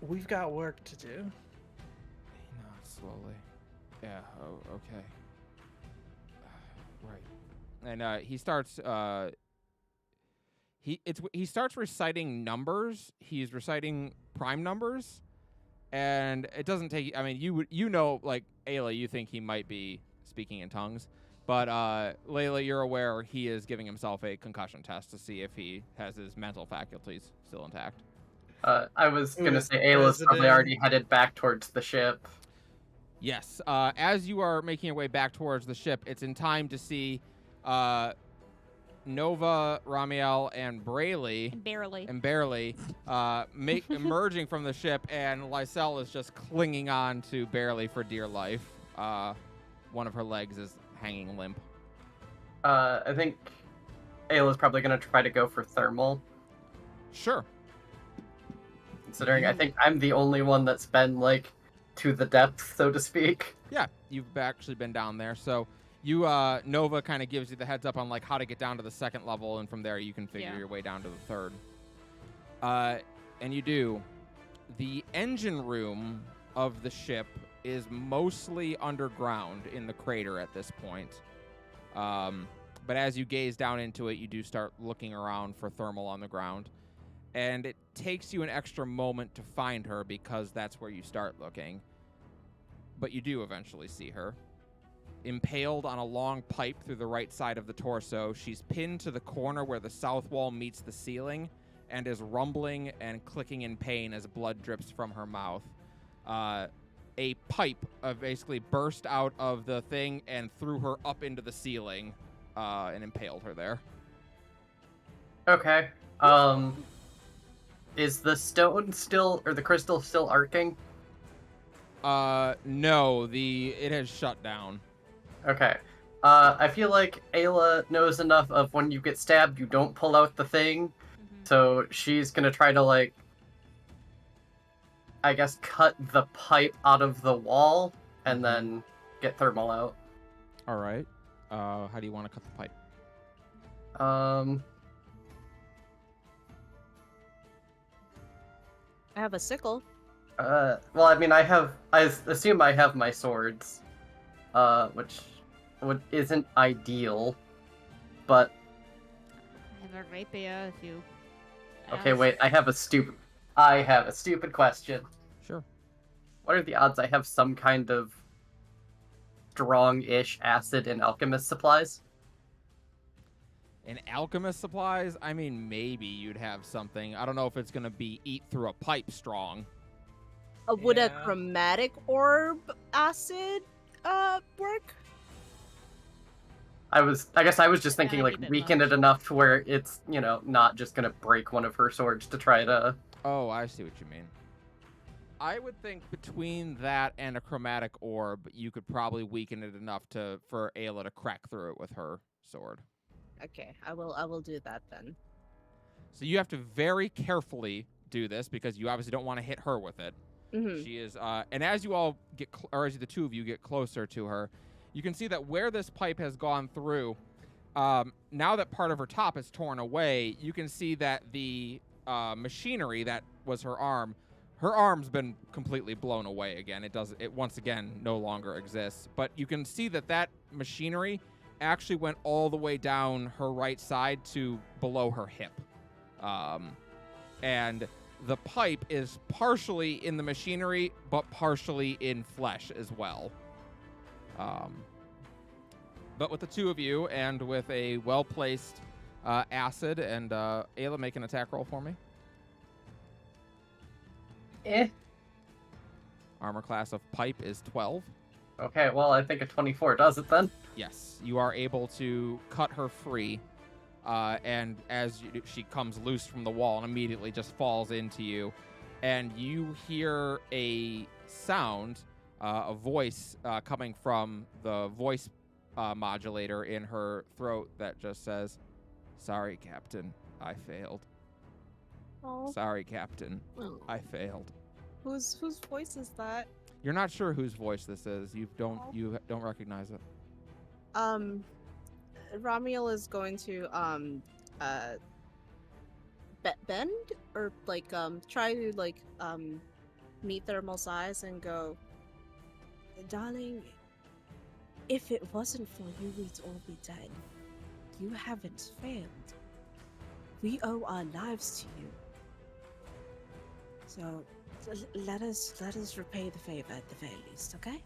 we've got work to do. He nods slowly. Yeah. Oh, okay. Right. And he starts. He starts reciting numbers. He's reciting prime numbers, and it doesn't take. I mean, you know, like Ayla, you think he might be speaking in tongues, but Layla, you're aware he is giving himself a concussion test to see if he has his mental faculties still intact. I was Who gonna is say the Ayla's probably president? already headed back towards the ship. Yes. As you are making your way back towards the ship, it's in time to see Nova, Ramiel, and Brayley Barely. and Barely emerging from the ship, and Lysel is just clinging on to Barely for dear life. One of her legs is hanging limp. I think Ayla's probably gonna try to go for thermal, Sure. considering I think I'm the only one that's been, like, to the depths, so to speak. Yeah, you've actually been down there. So you, Nova kind of gives you the heads up on like how to get down to the second level, and from there you can figure Yeah. your way down to the third. And you do. The engine room of the ship is mostly underground in the crater at this point. But as you gaze down into it, you do start looking around for thermal on the ground. And it takes you an extra moment to find her because that's where you start looking. But you do eventually see her. Impaled on a long pipe through the right side of the torso, she's pinned to the corner where the south wall meets the ceiling and is rumbling and clicking in pain as blood drips from her mouth. A pipe basically burst out of the thing and threw her up into the ceiling and impaled her there. Okay. Is the stone still, or the crystal still arcing? No, it has shut down. Okay. I feel like Ayla knows enough of when you get stabbed, you don't pull out the thing. So she's gonna try to, like, I guess, cut the pipe out of the wall and then get thermal out. All right. How do you want to cut the pipe? I have a sickle. Well, I mean, I assume I have my swords, which isn't ideal, but I have a rapier if you. okay, ask. wait, I have a stupid question. Sure. What are the odds I have some kind of strong-ish acid in alchemist supplies? In alchemist supplies, I mean, maybe you'd have something. I don't know if it's going to be eat through a pipe strong. Would a Yeah. chromatic orb acid work? I guess I was just thinking, That'd like, be a bit weaken much. it enough to where it's, not just gonna break one of her swords to try to... Oh, I see what you mean. I would think between that and a chromatic orb, you could probably weaken it enough for Ayla to crack through it with her sword. Okay, I will do that then. So you have to very carefully do this because you obviously don't want to hit her with it. Mm-hmm. She is, and as you all get, or as the two of you get closer to her, you can see that where this pipe has gone through, now that part of her top is torn away, you can see that the machinery that was her arm's been completely blown away again. It once again no longer exists. But you can see that machinery actually went all the way down her right side to below her hip. And the pipe is partially in the machinery, but partially in flesh as well. But with the two of you and with a well-placed acid, and Ayla, make an attack roll for me. Armor class of pipe is 12. Okay, well, I think a 24 does it then. Yes, you are able to cut her free, and as she comes loose from the wall and immediately just falls into you, and you hear a sound, a voice coming from the voice modulator in her throat that just says, "Sorry, Captain, I failed. Oh, Sorry, Captain, oh. I failed." Whose voice is that? You're not sure whose voice this is. You don't recognize it. Ramiel is going to bend or like try to like meet Thermal's eyes and go, darling, if it wasn't for you, we'd all be dead. You haven't failed. We owe our lives to you. So let us repay the favor at the very least, okay?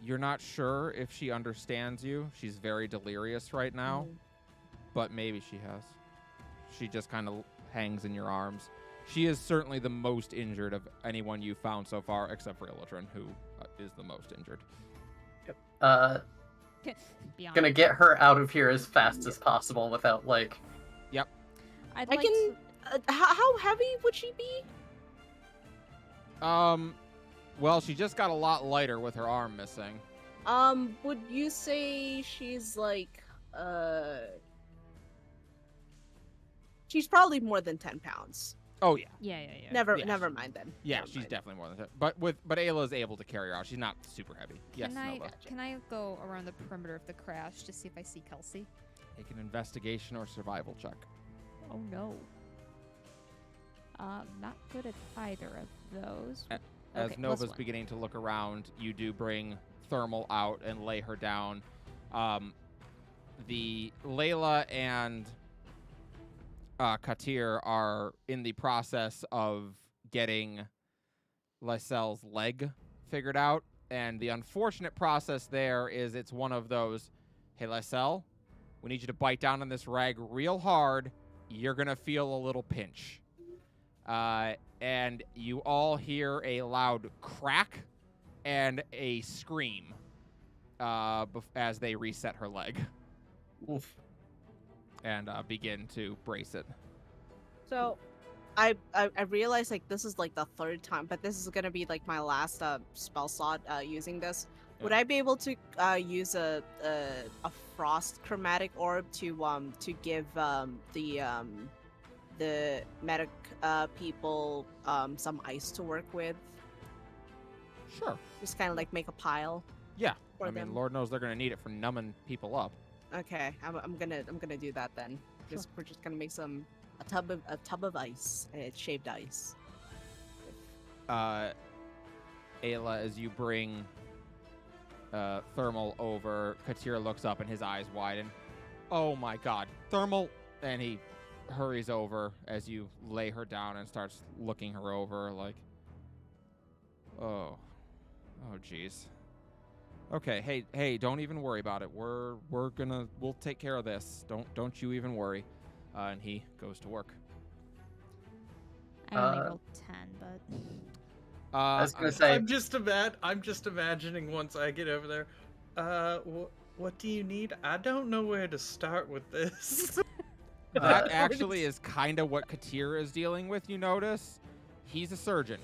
You're not sure if she understands you. She's very delirious right now, but maybe she has. She just kind of hangs in your arms. She is certainly the most injured of anyone you've found so far, except for Illitrin, who is the most injured. Beyond. Gonna get her out of here as fast as possible without, like... I'd I like can. How heavy would she be? Well, she just got a lot lighter with her arm missing. Would you say she's like, she's probably more than 10 pounds. Oh yeah, Yeah. Never Yeah. mind then. yeah, Never she's mind. definitely more than that. But Ayla is able to carry her out. She's not super heavy. Yes, Nova. Can I go around the perimeter of the crash to see if I see Kelsey? Make an investigation or survival check. Oh no. Not good at either of those. As Okay, Nova's +1. beginning to look around, you do bring Thermal out and lay her down. The Layla and Katir are in the process of getting Lysel's leg figured out, and the unfortunate process there is it's one of those, hey Lysel, we need you to bite down on this rag real hard. You're gonna feel a little pinch. And you all hear a loud crack and a scream as they reset her leg Oof. and begin to brace it. So, I realize like this is like the third time, but this is gonna be like my last spell slot using this. Would Yeah. I be able to use a frost chromatic orb to give the medic people some ice to work with? Sure. Just kind of like make a pile. Yeah. For I mean, them. Lord knows they're gonna need it for numbing people up. Okay, I'm gonna do that then. We're just gonna make a tub of ice, shaved ice. Ayla, as you bring Thermal over, Katir looks up and his eyes widen. Oh my God, Thermal! And he hurries over as you lay her down and starts looking her over like, oh geez. Okay, hey, don't even worry about it. We'll take care of this. Don't you even worry. And he goes to work. I only rolled 10, but I was gonna say, I'm just imagining once I get over there. What do you need? I don't know where to start with this. That actually is kind of what Katir is dealing with, you notice. He's a surgeon.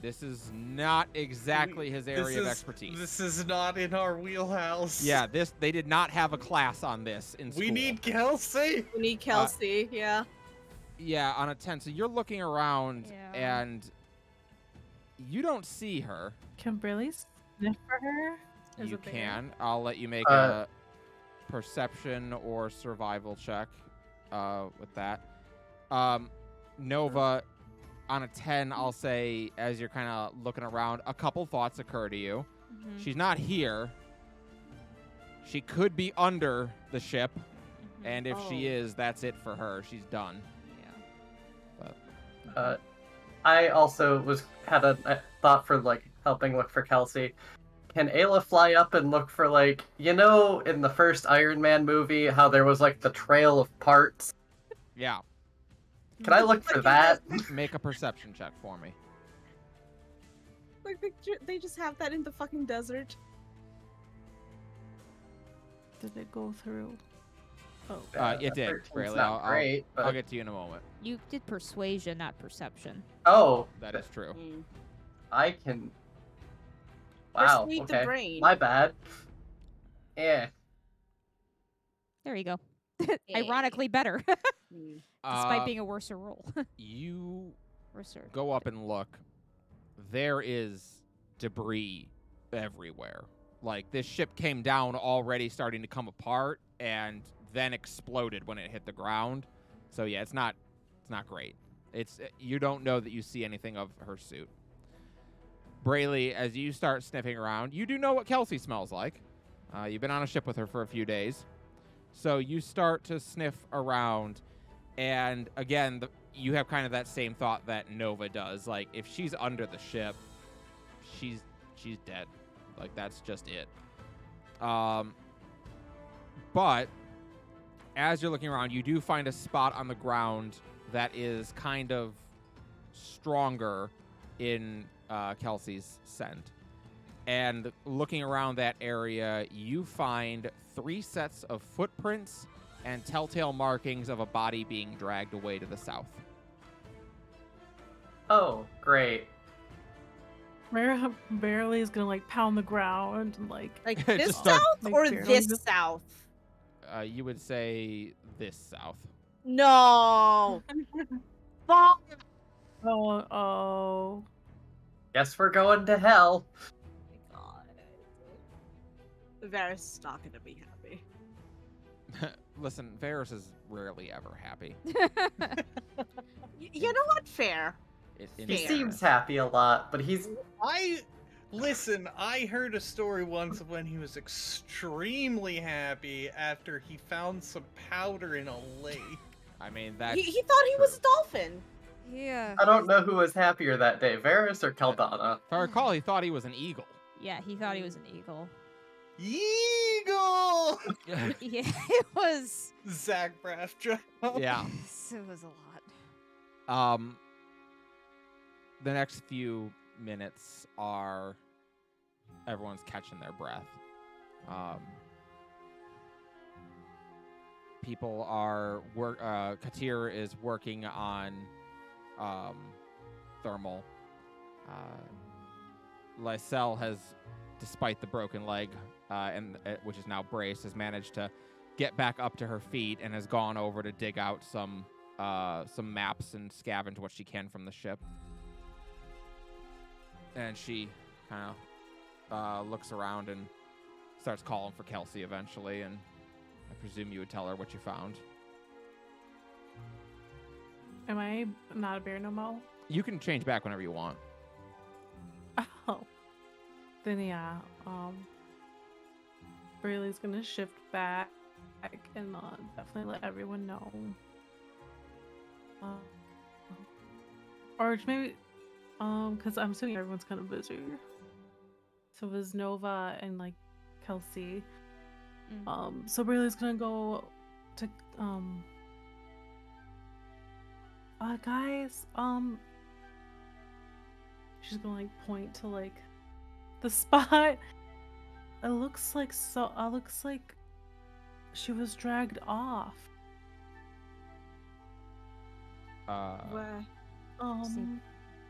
This is not exactly his area of expertise. This is not in our wheelhouse. Yeah, they did not have a class on this in school. We need Kelsey. We need Kelsey, yeah. Yeah, on a 10. So you're looking around Yeah. and you don't see her. Can Briley sniff for her? As You a bear? can. I'll let you make a perception or survival check with that. Nova, on a 10, I'll say, as you're kind of looking around, a couple thoughts occur to you. She's not here. She could be under the ship, Mhm. and if she Oh. is, that's it for her. She's done. Yeah. I also had a thought for like helping look for Kelsey. Can Ayla fly up and look for like in the first Iron Man movie how there was like the trail of parts? Yeah. Can I look for Like, that? Make a perception check for me. Like they just have that in the fucking desert. Did it go through? Oh. It did, 13's Rayleigh. not great, but I'll get to you in a moment. You did persuasion, not perception. oh, That is true. Mm. I can. Wow. Persuade the Okay. brain. My bad. Yeah. There you go. Yeah. Ironically better, Mm. despite being a worser roll. You Worser. go up and look. There is debris everywhere. Like, this ship came down already starting to come apart and then exploded when it hit the ground. So yeah, it's not great. You don't know that you see anything of her suit. Brayley, as you start sniffing around, you do know what Kelsey smells like. You've been on a ship with her for a few days. So you start to sniff around, and again, you have kind of that same thought that Nova does. Like, if she's under the ship, she's dead. Like, that's just it. But as you're looking around, you do find a spot on the ground that is kind of stronger in Kelsey's scent. And looking around that area, you find 3 sets of footprints and telltale markings of a body being dragged away to the south. Oh, great. Barely is gonna like pound the ground and like Like Just this start- south Like, or barely this just- south? You would say this south. No. Fuck. oh Guess we're going to hell. Oh my god. Varys is not gonna be happy. Listen, Varys is rarely ever happy. You know what? Fair. In He Fair. seems happy a lot, but he's I heard a story once of when he was extremely happy after he found some powder in a lake. I mean, that's He thought he was a true. dolphin. Yeah. I don't know who was happier that day, Varys or Caldana. If I recall, he thought he was an eagle. Yeah, he thought he was an eagle. Eagle! Yeah, it was. Zach Braff job. Yeah. It was a lot. The next few minutes are everyone's catching their breath. People are Katir is working on thermal. Lysel has, despite the broken leg, which is now braced, has managed to get back up to her feet and has gone over to dig out some maps and scavenge what she can from the ship. And she kind of looks around and starts calling for Kelsey eventually, and I presume you would tell her what you found. am I not a bear no more? You can change back whenever you want. Oh. Then yeah, Brayleigh's gonna shift back and definitely let everyone know. Or maybe, because I'm assuming everyone's kind of busy. So it was Nova and like Kelsey. So Brayleigh's gonna go to guys, she's gonna like point to like the spot. It looks like she was dragged off. Where?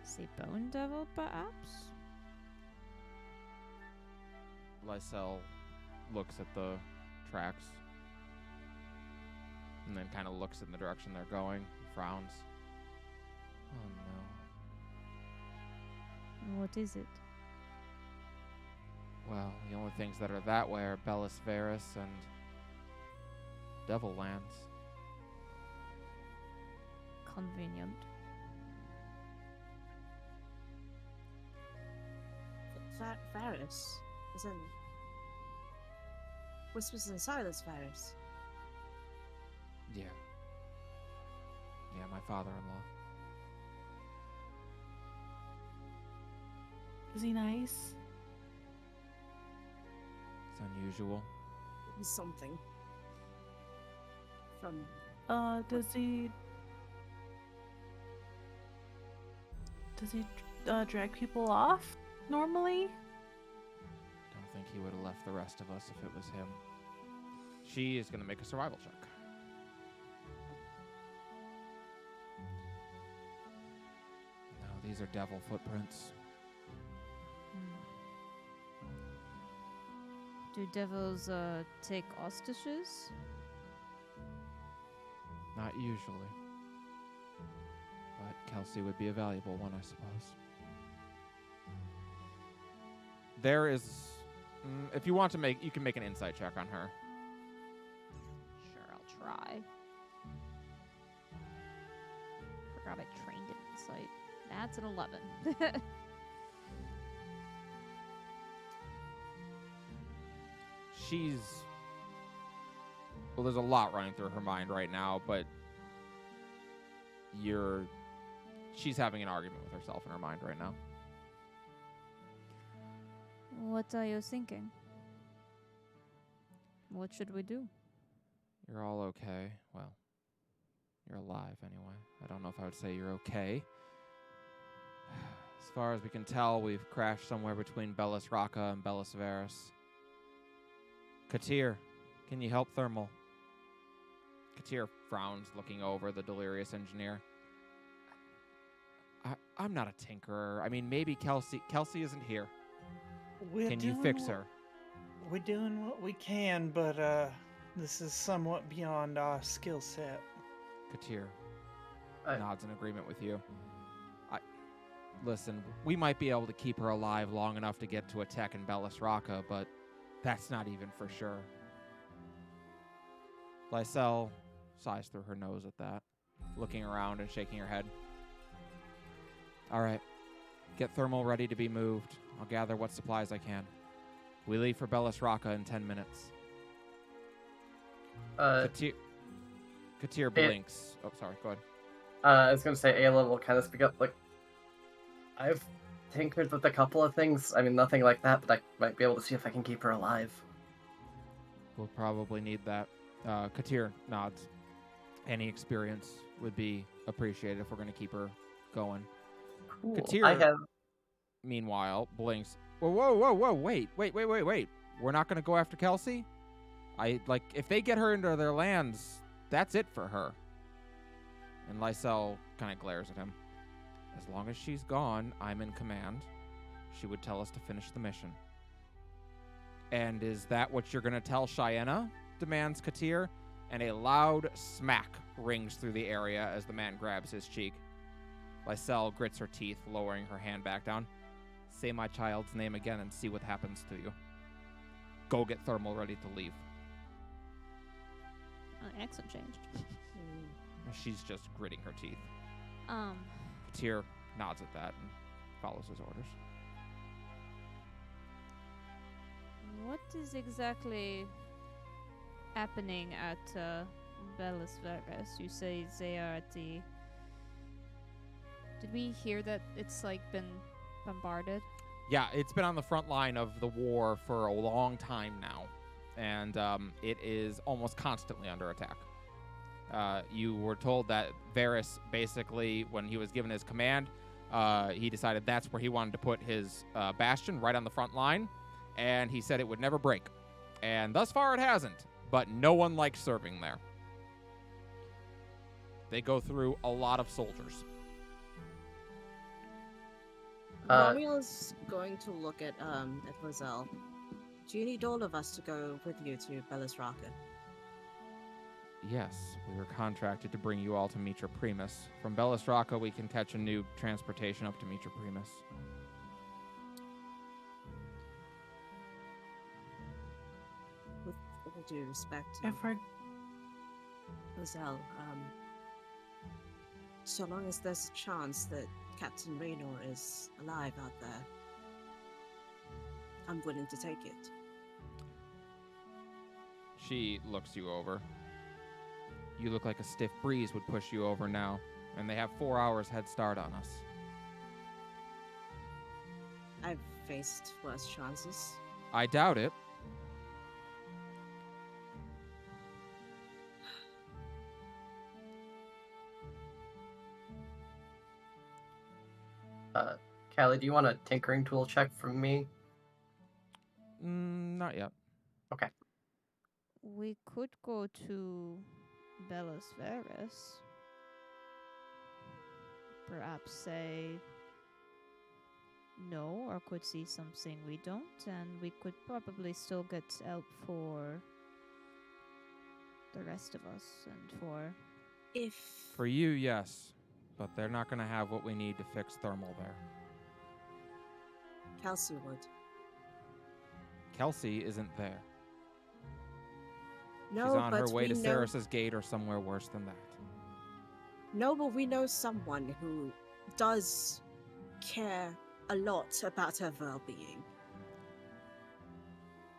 Say Bone Devil, perhaps? Lysel looks at the tracks and then kind of looks in the direction they're going, frowns. Oh no. What is it? Well, the only things that are that way are Bellis Varys and Devil Lands. Convenient. Varys. As in. whispers inside this virus. Yeah. Yeah, my father-in-law. Is he nice? It's unusual. He's something. From Does he drag people off normally? Don't think he would have left the rest of us if it was him. She is going to make a survival check. No, these are devil footprints. Do devils take hostages? Not usually. But Kelsey would be a valuable one, I suppose. There is... if you want to make... You can make an insight check on her. Sure, I'll try. Forgot I trained in insight. That's an 11. She's... Well, there's a lot running through her mind right now, but she's having an argument with herself in her mind right now. What are you thinking? What should we do? You're all okay. Well, you're alive anyway. I don't know if I would say you're okay. As far as we can tell, we've crashed somewhere between Bellis Rocca and Bellis Varus. Katir, can you help Thermal? Katir frowns, looking over the delirious engineer. I'm not a tinkerer. I mean, maybe Kelsey isn't here. Can you fix her? We're doing what we can, but this is somewhat beyond our skill set. Katir nods in agreement with you. Listen, we might be able to keep her alive long enough to get to a tech in Bellis Rocca, but that's not even for sure. Lysel sighs through her nose at that, looking around and shaking her head. All right, get Thermal ready to be moved. I'll gather what supplies I can. We leave for Bellis Rocca in 10 minutes. Katir blinks. Oh, sorry, go ahead. I was going to say Ayla will kind of speak up, like, I've tinkered with a couple of things. I mean, nothing like that, but I might be able to see if I can keep her alive. We'll probably need that. Katir nods. Any experience would be appreciated if we're going to keep her going. Cool. Katir, meanwhile, blinks. Whoa, wait. We're not going to go after Kelsey? If they get her into their lands, that's it for her. And Lysel kind of glares at him. As long as she's gone, I'm in command. She would tell us to finish the mission. And is that what you're going to tell Cheyenne? Demands Katir, and a loud smack rings through the area as the man grabs his cheek. Lysel grits her teeth, lowering her hand back down. Say my child's name again and see what happens to you. Go get Thermal ready to leave. Accent changed. She's just gritting her teeth. Katir nods at that and follows his orders. What is exactly happening at Bellis Varus? You say they are at the... Did we hear that it's been bombarded? Yeah, it's been on the front line of the war for a long time now, and it is almost constantly under attack. You were told that Varus, basically, when he was given his command, he decided that's where he wanted to put his bastion, right on the front line, and he said it would never break. And thus far it hasn't, but no one likes serving there. They go through a lot of soldiers. Romuald's going to look at Lizelle. Do you need all of us to go with you to Bellis Rocca? Yes, we were contracted to bring you all to Mitra Primus. From Bellis Rocca, we can catch a new transportation up to Mitra Primus. With all due respect, Lizelle, so long as there's a chance that Captain Raynor is alive out there, I'm willing to take it. She looks you over. You look like a stiff breeze would push you over now, and they have 4 hours head start on us. I've faced worse chances. I doubt it. Callie, do you want a tinkering tool check from me? Not yet. Okay. We could go to Belos Veris. Perhaps say no, or could see something we don't, and we could probably still get help for the rest of us and for. If For you, yes. But they're not going to have what we need to fix thermal there. Kelsey would. Kelsey isn't there. No, She's on but her way we to know. Saris's gate or somewhere worse than that. No, but we know someone who does care a lot about her well-being.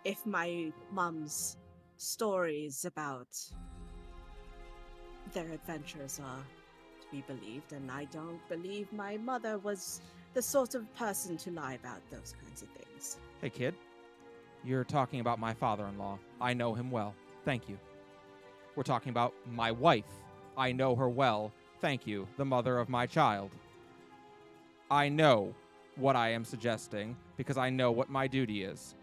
If my mum's stories about their adventures are to be believed, and I don't believe my mother was the sort of person to lie about those kinds of things. Hey, kid. You're talking about my father-in-law. I know him well. Thank you. We're talking about my wife. I know her well. Thank you, the mother of my child. I know what I am suggesting because I know what my duty is.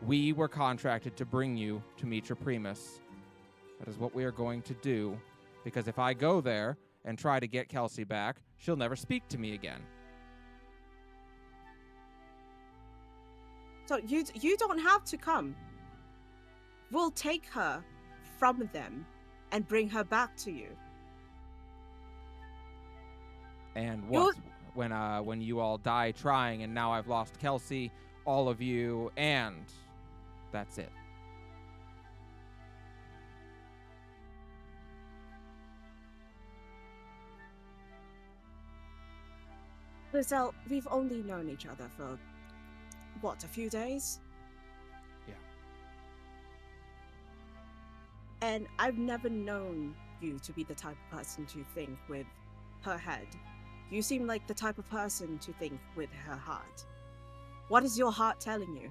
We were contracted to bring you to Mitra Primus. That is what we are going to do, because if I go there and try to get Kelsey back, she'll never speak to me again. So you don't have to come. We'll take her from them and bring her back to you. And what? When you all die trying, and now I've lost Kelsey, all of you, and that's it. Lizelle, we've only known each other for, what, a few days? Yeah. And I've never known you to be the type of person to think with her head. You seem like the type of person to think with her heart. What is your heart telling you?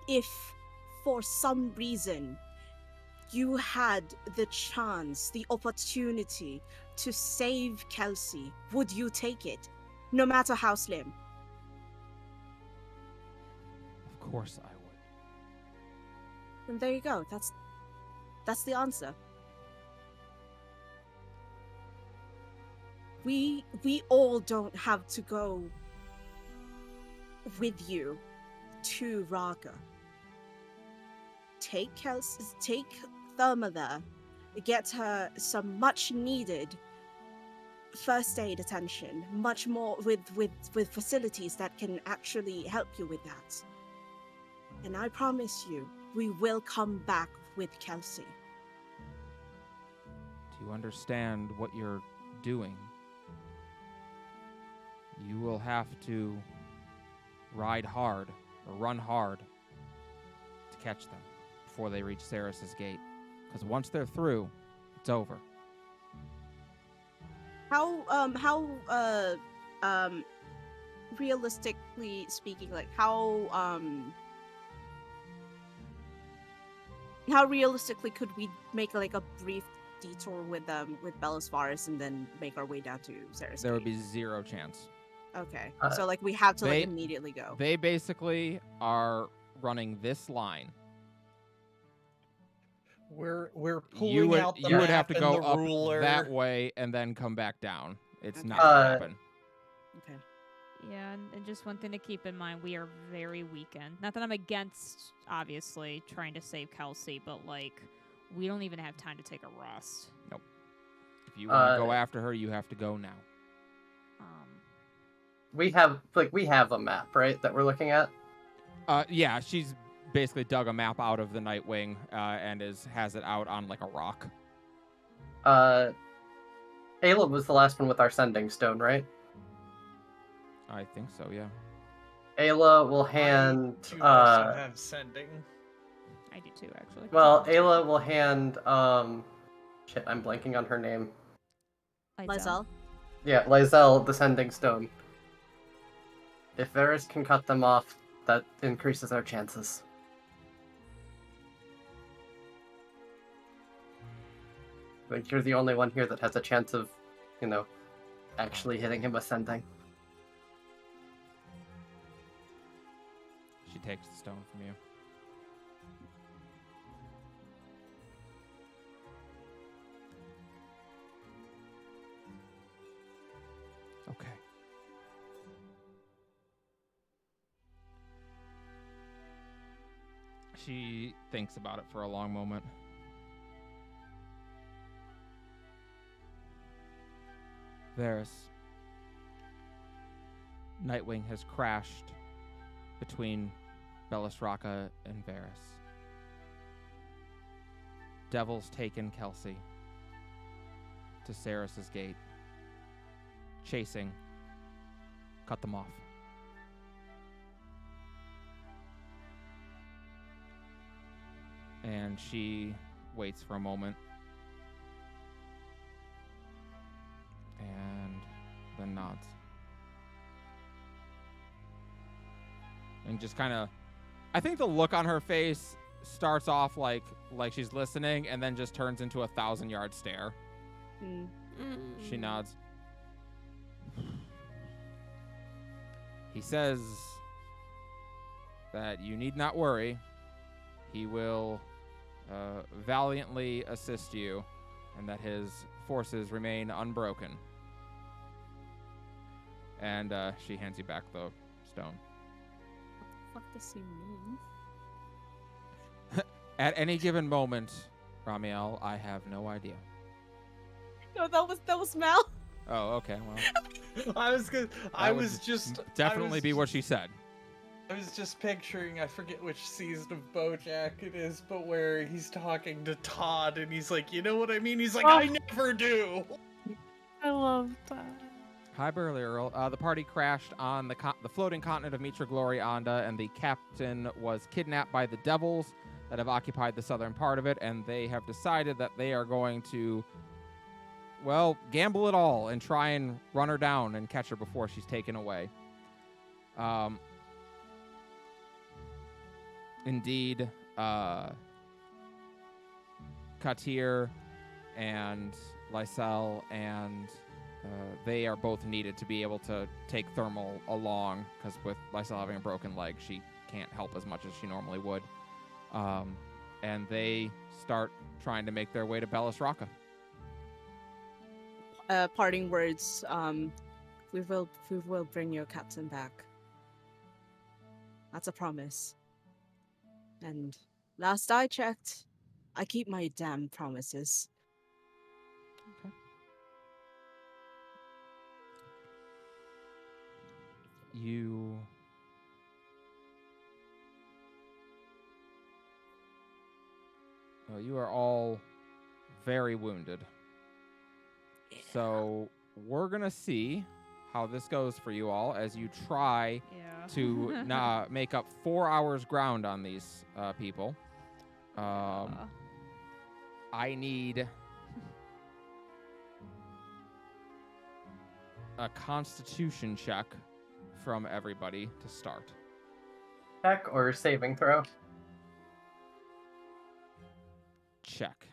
If, for some reason, you had the chance, the opportunity to save Kelsey, would you take it? No matter how slim. Of course I would. And there you go. That's the answer. We all don't have to go with you to Raga. Take Therma there, get her some much needed first aid attention, much more with facilities that can actually help you with that. And I promise you, we will come back with Kelsey. Do you understand what you're doing? You will have to ride hard or run hard to catch them before they reach Saris's gate. Because once they're through, it's over. How realistically speaking, like how realistically could we make like a brief detour with Belos Veris and then make our way down to Saris's There would gate? be zero chance. Okay, so like we have to they- immediately go. They basically are running this line. We're pulling You would out the you would map have to and go the up ruler. that way and then come back down. It's Okay. not gonna Uh, happen. Okay. Yeah, and just one thing to keep in mind, we are very weakened. Not that I'm against, obviously, trying to save Kelsey, but, like, we don't even have time to take a rest. If you want to Uh, go after her, you have to go now. We have a map, right, that we're looking at? Yeah, she's basically dug a map out of the Nightwing and has it out on like a rock. Ayla was the last one with our sending stone, right? I think so, yeah. Ayla will hand. I do also have sending. I do too, actually. Well, Ayla will hand. Shit, I'm blanking on her name. Lysel. Yeah, Lysel the sending stone. If Varys can cut them off, that increases our chances. I think you're the only one here that has a chance of, actually hitting him with sending. She takes the stone from you. Okay. She thinks about it for a long moment. Varys. Nightwing has crashed between Bellis Rocca and Varys. Devil's taken Kelsey to Sarris's gate. Chasing. Cut them off. And she waits for a moment. And then nods. And just kind of, I think the look on her face starts off like she's listening and then just turns into a 1,000-yard stare. She nods. He says that you need not worry. He will valiantly assist you, and that his forces remain unbroken. And she hands you back the stone. What the fuck does he mean? At any given moment, Ramiel, I have no idea. No, that was Mal. Oh, okay. Well, I was good. I was just definitely be what she said. I was just picturing, I forget which season of BoJack it is, but where he's talking to Todd and he's like, you know what I mean? He's like, I never do. I love that. Hi, Burly Earl. The party crashed on the floating continent of Mitra Glorionda, and the captain was kidnapped by the devils that have occupied the southern part of it, and they have decided that they are going to, well, gamble it all and try and run her down and catch her before she's taken away. Indeed, Katir and Lysel and they are both needed to be able to take Thermal along, because with Lysel having a broken leg, she can't help as much as she normally would. And they start trying to make their way to Bellis Rocca. Parting words. We will bring your captain back. That's a promise. And last I checked, I keep my damn promises. Okay. You are all very wounded. Yeah. So we're going to see how this goes for you all as you try to make up 4 hours ground on these people. I need a constitution check from everybody to start. Check or saving throw? Check.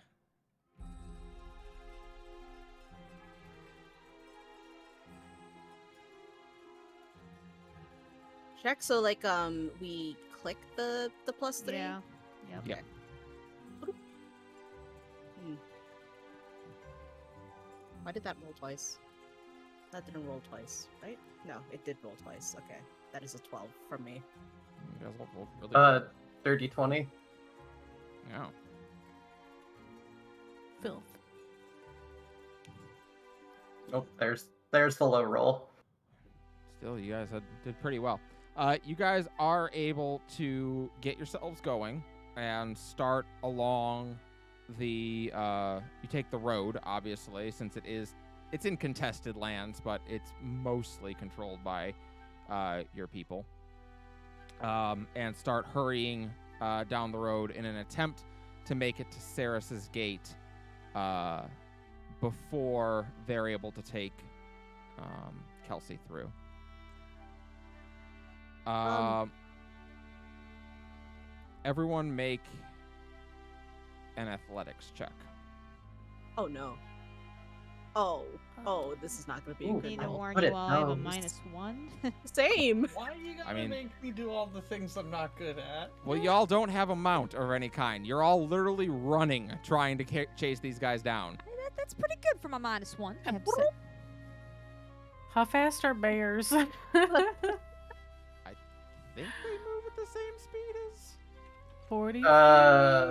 Check. So like we click the +3. Yeah. Yep. Yeah. Why did that roll twice? That didn't roll twice, right? No, it did roll twice. Okay, that is a 12 from me. You guys all rolled really good. Dirty 20. Yeah. Filth. Oh, there's the low roll. Still, you guys did pretty well. You guys are able to get yourselves going and start along the. You take the road, obviously, since it is it's in contested lands, but it's mostly controlled by your people. And start hurrying down the road in an attempt to make it to Ceres's gate before they're able to take Kelsey through. Everyone make an athletics check. Oh no. Oh, this is not gonna be a Ooh, good Need to I'll roll. warn put you it all, I have a nose. -1. Same. Why are you gonna mean- make me do all the things I'm not good at? Well, y'all don't have a mount of any kind. You're all literally running, trying to chase these guys down. That's pretty good from a -1. I have to say. How fast are bears? Think they move at the same speed as... 40?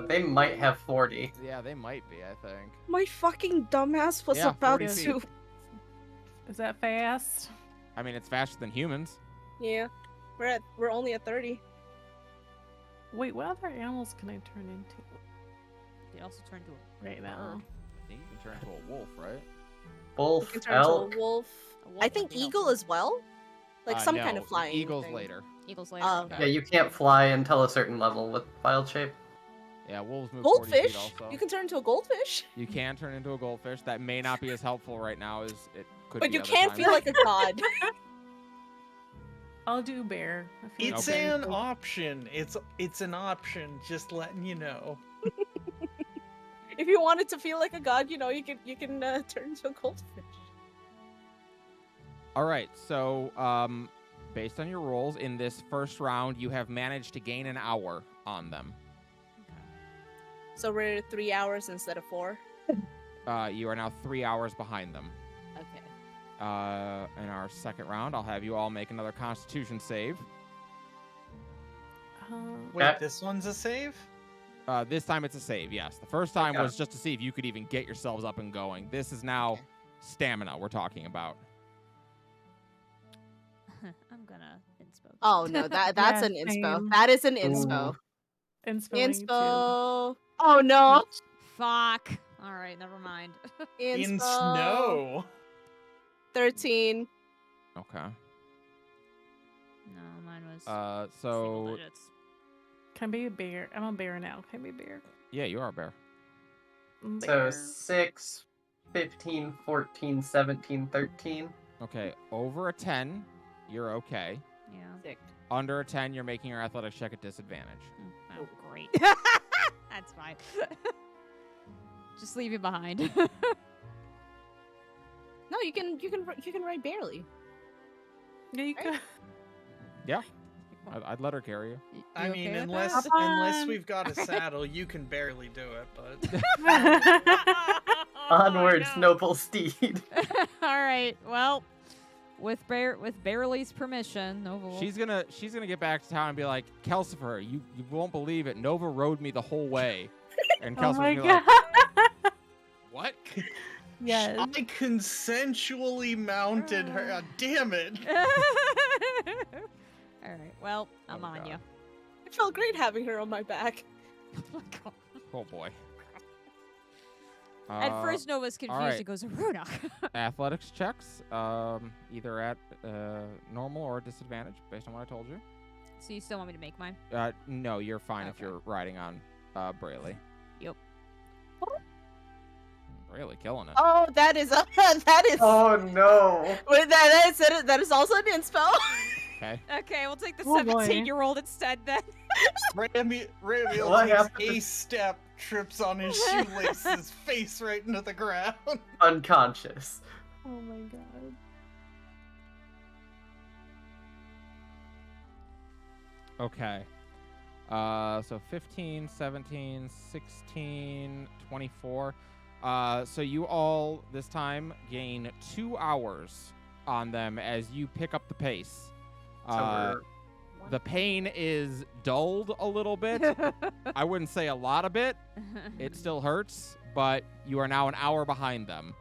They might have 40. Yeah, they might be, I think. My fucking dumbass was Yeah, about 40 to. feet. Is that fast? I mean, it's faster than humans. Yeah, we're only at 30. Wait, what other animals can I turn into They also turn to right now? I think you can turn into a wolf, right? You Wolf, can turn into elk. a wolf. a wolf. I think would be eagle helpful. as well, like some kind No, of flying. Eagles thing. later. Eagles later. Oh. okay. Yeah, you can't fly until a certain level with wild shape. Yeah, wolves move 40 feet Goldfish. also. You can turn into a goldfish, You can turn into a goldfish. That may not be as helpful right now as it could but be you other can't times. feel like a god. I'll do bear. I feel It's Okay. an option. It's an option. Just letting you know. If you wanted to feel like a god, you can turn into a goldfish. All right, so based on your rolls in this first round, you have managed to gain an hour on them. So we're at 3 hours instead of 4. You are now 3 hours behind them. Okay. In our second round, I'll have you all make another Constitution save. Wait, Okay. this one's a save? This time it's a save, yes. The first time Okay. was just to see if you could even get yourselves up and going. This is now Okay. stamina we're talking about. I'm gonna inspo. Oh no, that's Yeah, an inspo. same. That is an inspo. Inspo. Inspo. Oh no. Fuck. All right, never mind. Inspo. In snow. 13. Okay. No, mine was single So digits. Can I be a bear? I'm a bear now. Can I be a bear? yeah, you are a bear. I'm a So bear. 6, 15, 14, 17, 13. Okay, over a 10, you're okay. Yeah. Sick. Under a 10, you're making your athletics check at disadvantage. Oh, great. That's fine. Just leave you behind. No, you can ride barely. Yeah, you could. I'd let her carry you. I You mean, okay with unless that? unless we've got a saddle, you can barely do it. But Onwards, no. noble steed. All right. Well, with Barely's permission, Nova will... She's gonna get back to town and be like, Kelsifer, you won't believe it. Nova rode me the whole way. And Oh Kelsifer's my gonna be like, god. what? Yes. I consensually mounted her. God damn it! All right. Well, I'm Oh, on God. you. It felt great having her on my back. Oh my God. Oh boy. At first, Nova's confused right. and goes, Aruna. Athletics checks, either at normal or disadvantage, based on what I told you. So you still want me to make mine? No, you're fine if Okay. you're riding on Brayley. Yep. Brayley killing it. Oh, that is that is. Oh no. Wait, that is also an inspo. Okay. Okay, we'll take the Oh, boy. 17-year-old instead then. Ramiel What takes happened? a step, trips on his shoelaces, face right into the ground. Unconscious. Oh my god. Okay. So 15, 17, 16, 24. So you all this time gain 2 hours on them as you pick up the pace. So The pain is dulled a little bit. I wouldn't say a lot of it. It still hurts, but you are now an hour behind them.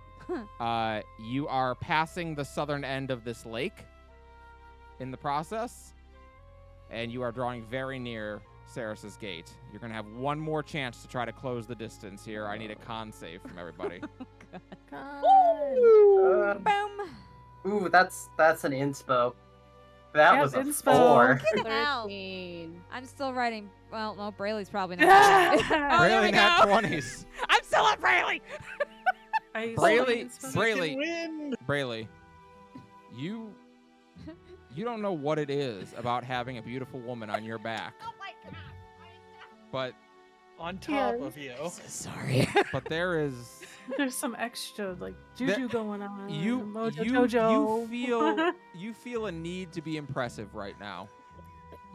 You are passing the southern end of this lake in the process, and you are drawing very near Ceres's gate. You're going to have one more chance to try to close the distance here. I need a con save from everybody. God. Boom. Ooh, that's an inspo. That Yep, was a inspo. 4. Fucking hell. 13. I'm still writing. Well, no, Brayley's probably not. Oh, there Brayley we nat go. 20s. I'm still at Brayley. Are you Brayley- still Brayley- Win. Brayley, you don't know what it is about having a beautiful woman on your back, Oh my god. but On top Yeah. of you. Sorry. there is There's some extra like There- juju going on. you Mojo you Jojo. you feel a need to be impressive right now.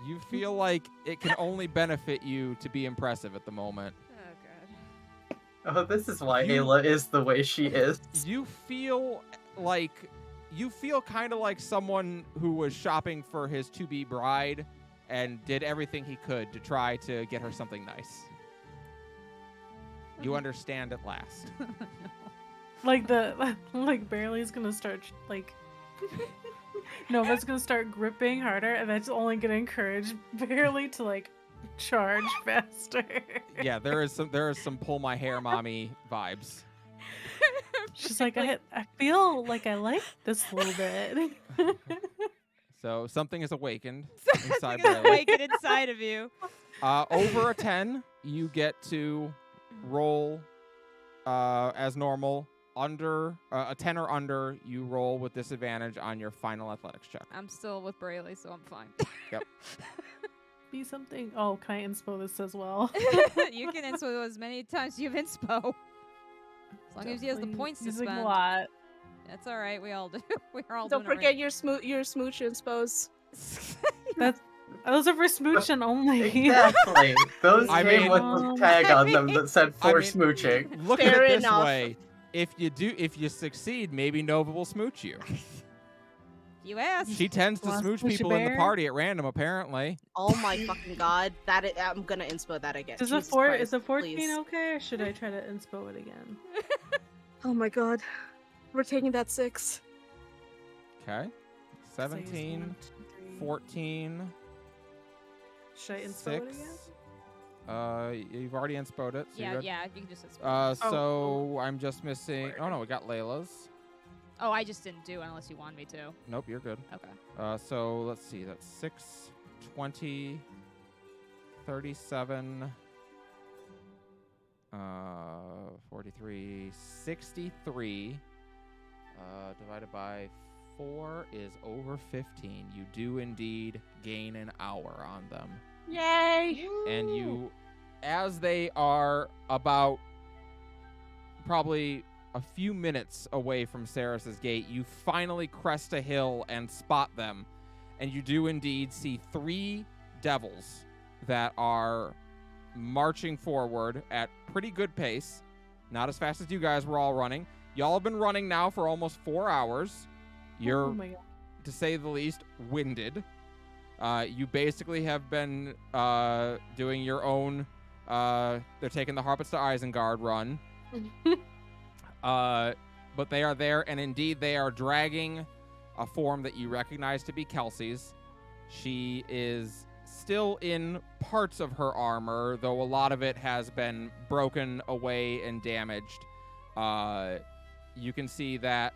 You feel like it can only benefit you to be impressive at the moment. Oh god. Oh, this is why You- Ayla is the way she is. You feel kind of like someone who was shopping for his to-be bride and did everything he could to try to get her something nice. You understand at last. like Barely's gonna start like Nova's gonna start gripping harder, and that's only gonna encourage Barely to like charge faster. Yeah, there is some pull my hair mommy vibes. She's like, I feel like I like this a little bit. So something is awakened inside Something is Brayley. awakened inside of you. Over a 10, you get to roll as normal. Under a 10 or under, you roll with disadvantage on your final athletics check. I'm still with Brayley, so I'm fine. Be something. Oh, can I inspo this as well? You can inspo as many times as you have inspo. As long as he has the Definitely points to using spend. a lot. That's all right. We all do. We're all Don't doing forget your smooch inspos. Those are for smooching only. Exactly. Those I came mean- with the tag on them that said I for mean- smooching. Look at Fair it this enough. way. If you succeed, maybe Nova will smooch you. You asked. She tends to Wanna smooch smooch a people in the bear? party at random, apparently. Oh my fucking god. I'm gonna inspo that again. Is Jesus is Christ, the 14 please. okay, or should I try to inspo it again? Oh my god. We're taking that 6. Okay. 17, 14, Should I inspo 6. it again? You've already inspoed it. So you're Yeah, good. yeah. You can just inspo. So I'm just missing. Oh no, we got Layla's. Oh, I just didn't do it unless you wanted me to. Nope, you're good. Okay. So let's see. That's 6, 20, 37, 43, 63. Divided by 4 is over 15. You do indeed gain an hour on them. Yay! And you, as they are about probably a few minutes away from Saris's gate, you finally crest a hill and spot them. And you do indeed see 3 devils that are marching forward at pretty good pace. Not as fast as you guys were all running. Y'all have been running now for almost 4 hours. You're, Oh my god. to say the least, winded. You basically have been doing your own, they're taking the Harpets to Isengard run. But they are there, and indeed they are dragging a form that you recognize to be Kelsey's. She is still in parts of her armor, though a lot of it has been broken away and damaged. You can see that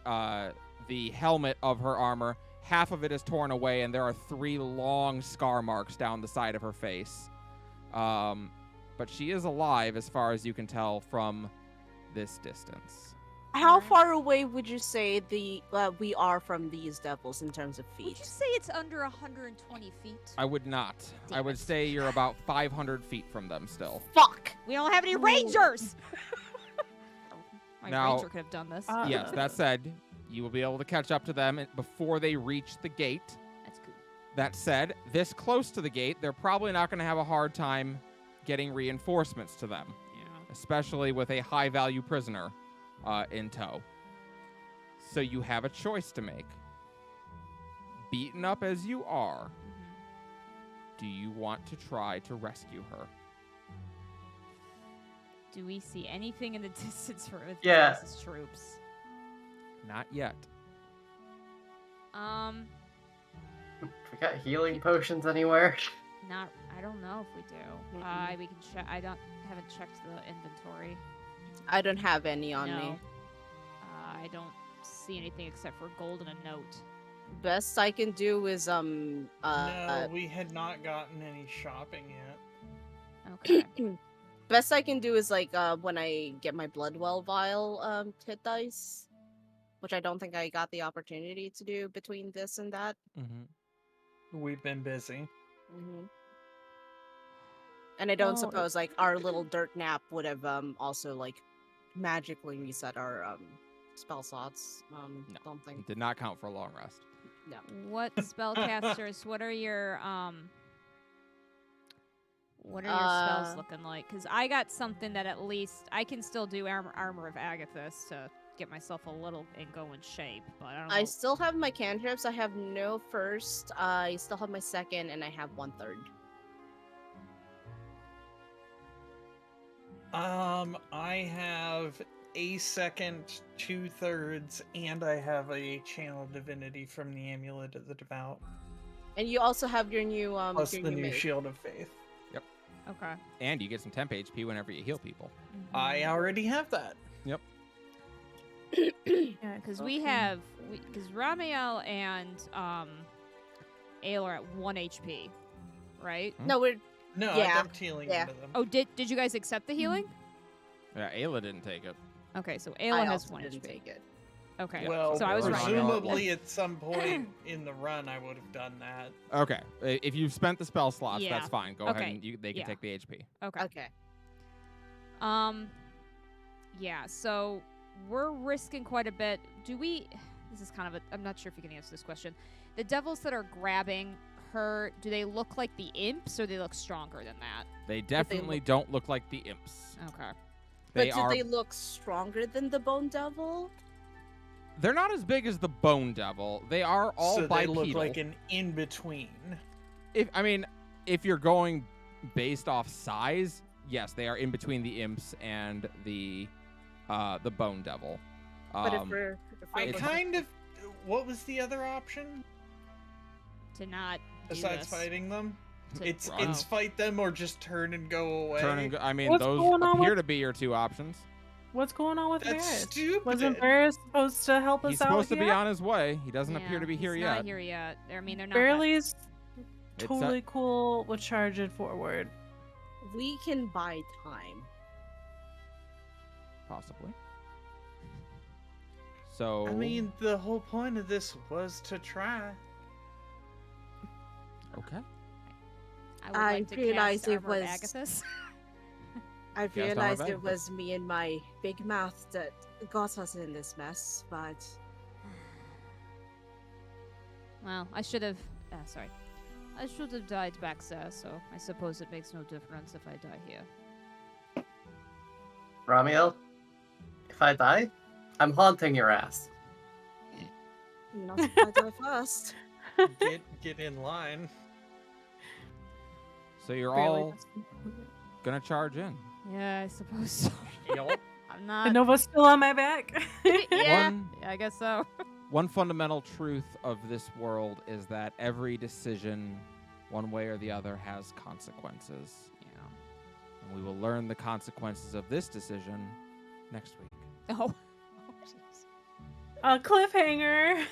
the helmet of her armor, half of it is torn away, and there are 3 long scar marks down the side of her face. But she is alive, as far as you can tell from this distance. How far away would you say we are from these devils in terms of Would you feet? say it's under 120 feet? I would not. I Damn would it. say you're about 500 feet from them still. Fuck! We don't have any rangers. My Now- ranger could have done this. Yes, that said, you will be able to catch up to them before they reach the gate. That's good. That said, this close to the gate, they're probably not going to have a hard time getting reinforcements to them, especially with a high-value prisoner in tow. So you have a choice to make. Beaten up as you are, do you want to try to rescue her? Do we see anything in the distance for with Yeah. Grace's troops? Not yet. We got healing potions anywhere? Not. I don't know if we do. Mm-mm. We can check. Haven't checked the inventory. I don't have any on No. me. I don't see anything except for gold and a note. Best I can do is No, we had not gotten any shopping yet. Okay. best I can do is like when I get my Bloodwell vial hit dice, which I don't think I got the opportunity to do between this and that. Mm-hmm. We've been busy. hmm And I don't Oh, suppose like our little dirt nap would have also like magically reset our spell slots. No. Don't think. Did not count for a long rest. No. What spellcasters? What are your spells looking like? Because I got something that at least I can still do armor of Agathis to get myself a little and go in shape, but I don't know. I still have my cantrips. I have no first. I still have my second, and I have 1/3. I have a second, 2/3, and I have a channel divinity from the Amulet of the Devout, And you also have your new plus your the new new mage. Shield of Faith. Okay. And you get some temp HP whenever you heal people. I already have that. Yeah, because we Okay. have because Ramiel and Ale are at 1 HP, right? No, we're No, I Yeah, dumped healing yeah. into them. Oh, did you guys accept the healing? Yeah, Ayla didn't take it. Okay, so I Ayla has also 1 didn't HP. take it. Okay. Yeah, Well, so I was right. presumably at some point in the run, I would have done that. Okay, if you've spent the spell slots, Yeah. that's fine. Go Okay, ahead and they can yeah. take the HP. Okay. Okay. Yeah, so we're risking quite a bit. This is kind of I'm not sure if you can answer this question. The devils that are grabbing her, do they look like the imps or they look stronger than that? They definitely don't look like the imps. Okay. They But do are. they look stronger than the Bone Devil? They're not as big as the Bone Devil. They are all so bipedal. they look like an in-between. If you're going based off size, yes, they are in between the imps and the Bone Devil. But if we're I It's- kind of... What was the other option To not do besides this. fighting them? To- It's Wow. fight them or just turn and go away. turn and go, What's those going on appear with- to be your two options. What's going on with That's Varys? stupid. Wasn't Varys supposed to help us He's out supposed to be yet? on his way. He doesn't appear Yeah, to be here he's yet. Not here yet. I mean, they're not. Barely's It's, totally cool with charging forward. we can buy time. Possibly. So I mean, the whole point of this was to try. okay. I would I like to realized cast it Armor of was- Agathis. I Cast Armor realized of it Agathis. was me and my big mouth that got us in this mess, but Well, I should have. Sorry. I should have died back there, so I suppose it makes no difference if I die here. Ramiel, if I die, I'm haunting your ass. not if I die first. Get in line. So you're Barely all gonna charge in. Yeah, I suppose so. I'm not. The Nova's still on my back. Yeah, One- I guess so. One fundamental truth of this world is that every decision, one way or the other, has consequences. Yeah. And we will learn the consequences of this decision next week. Oh. A cliffhanger.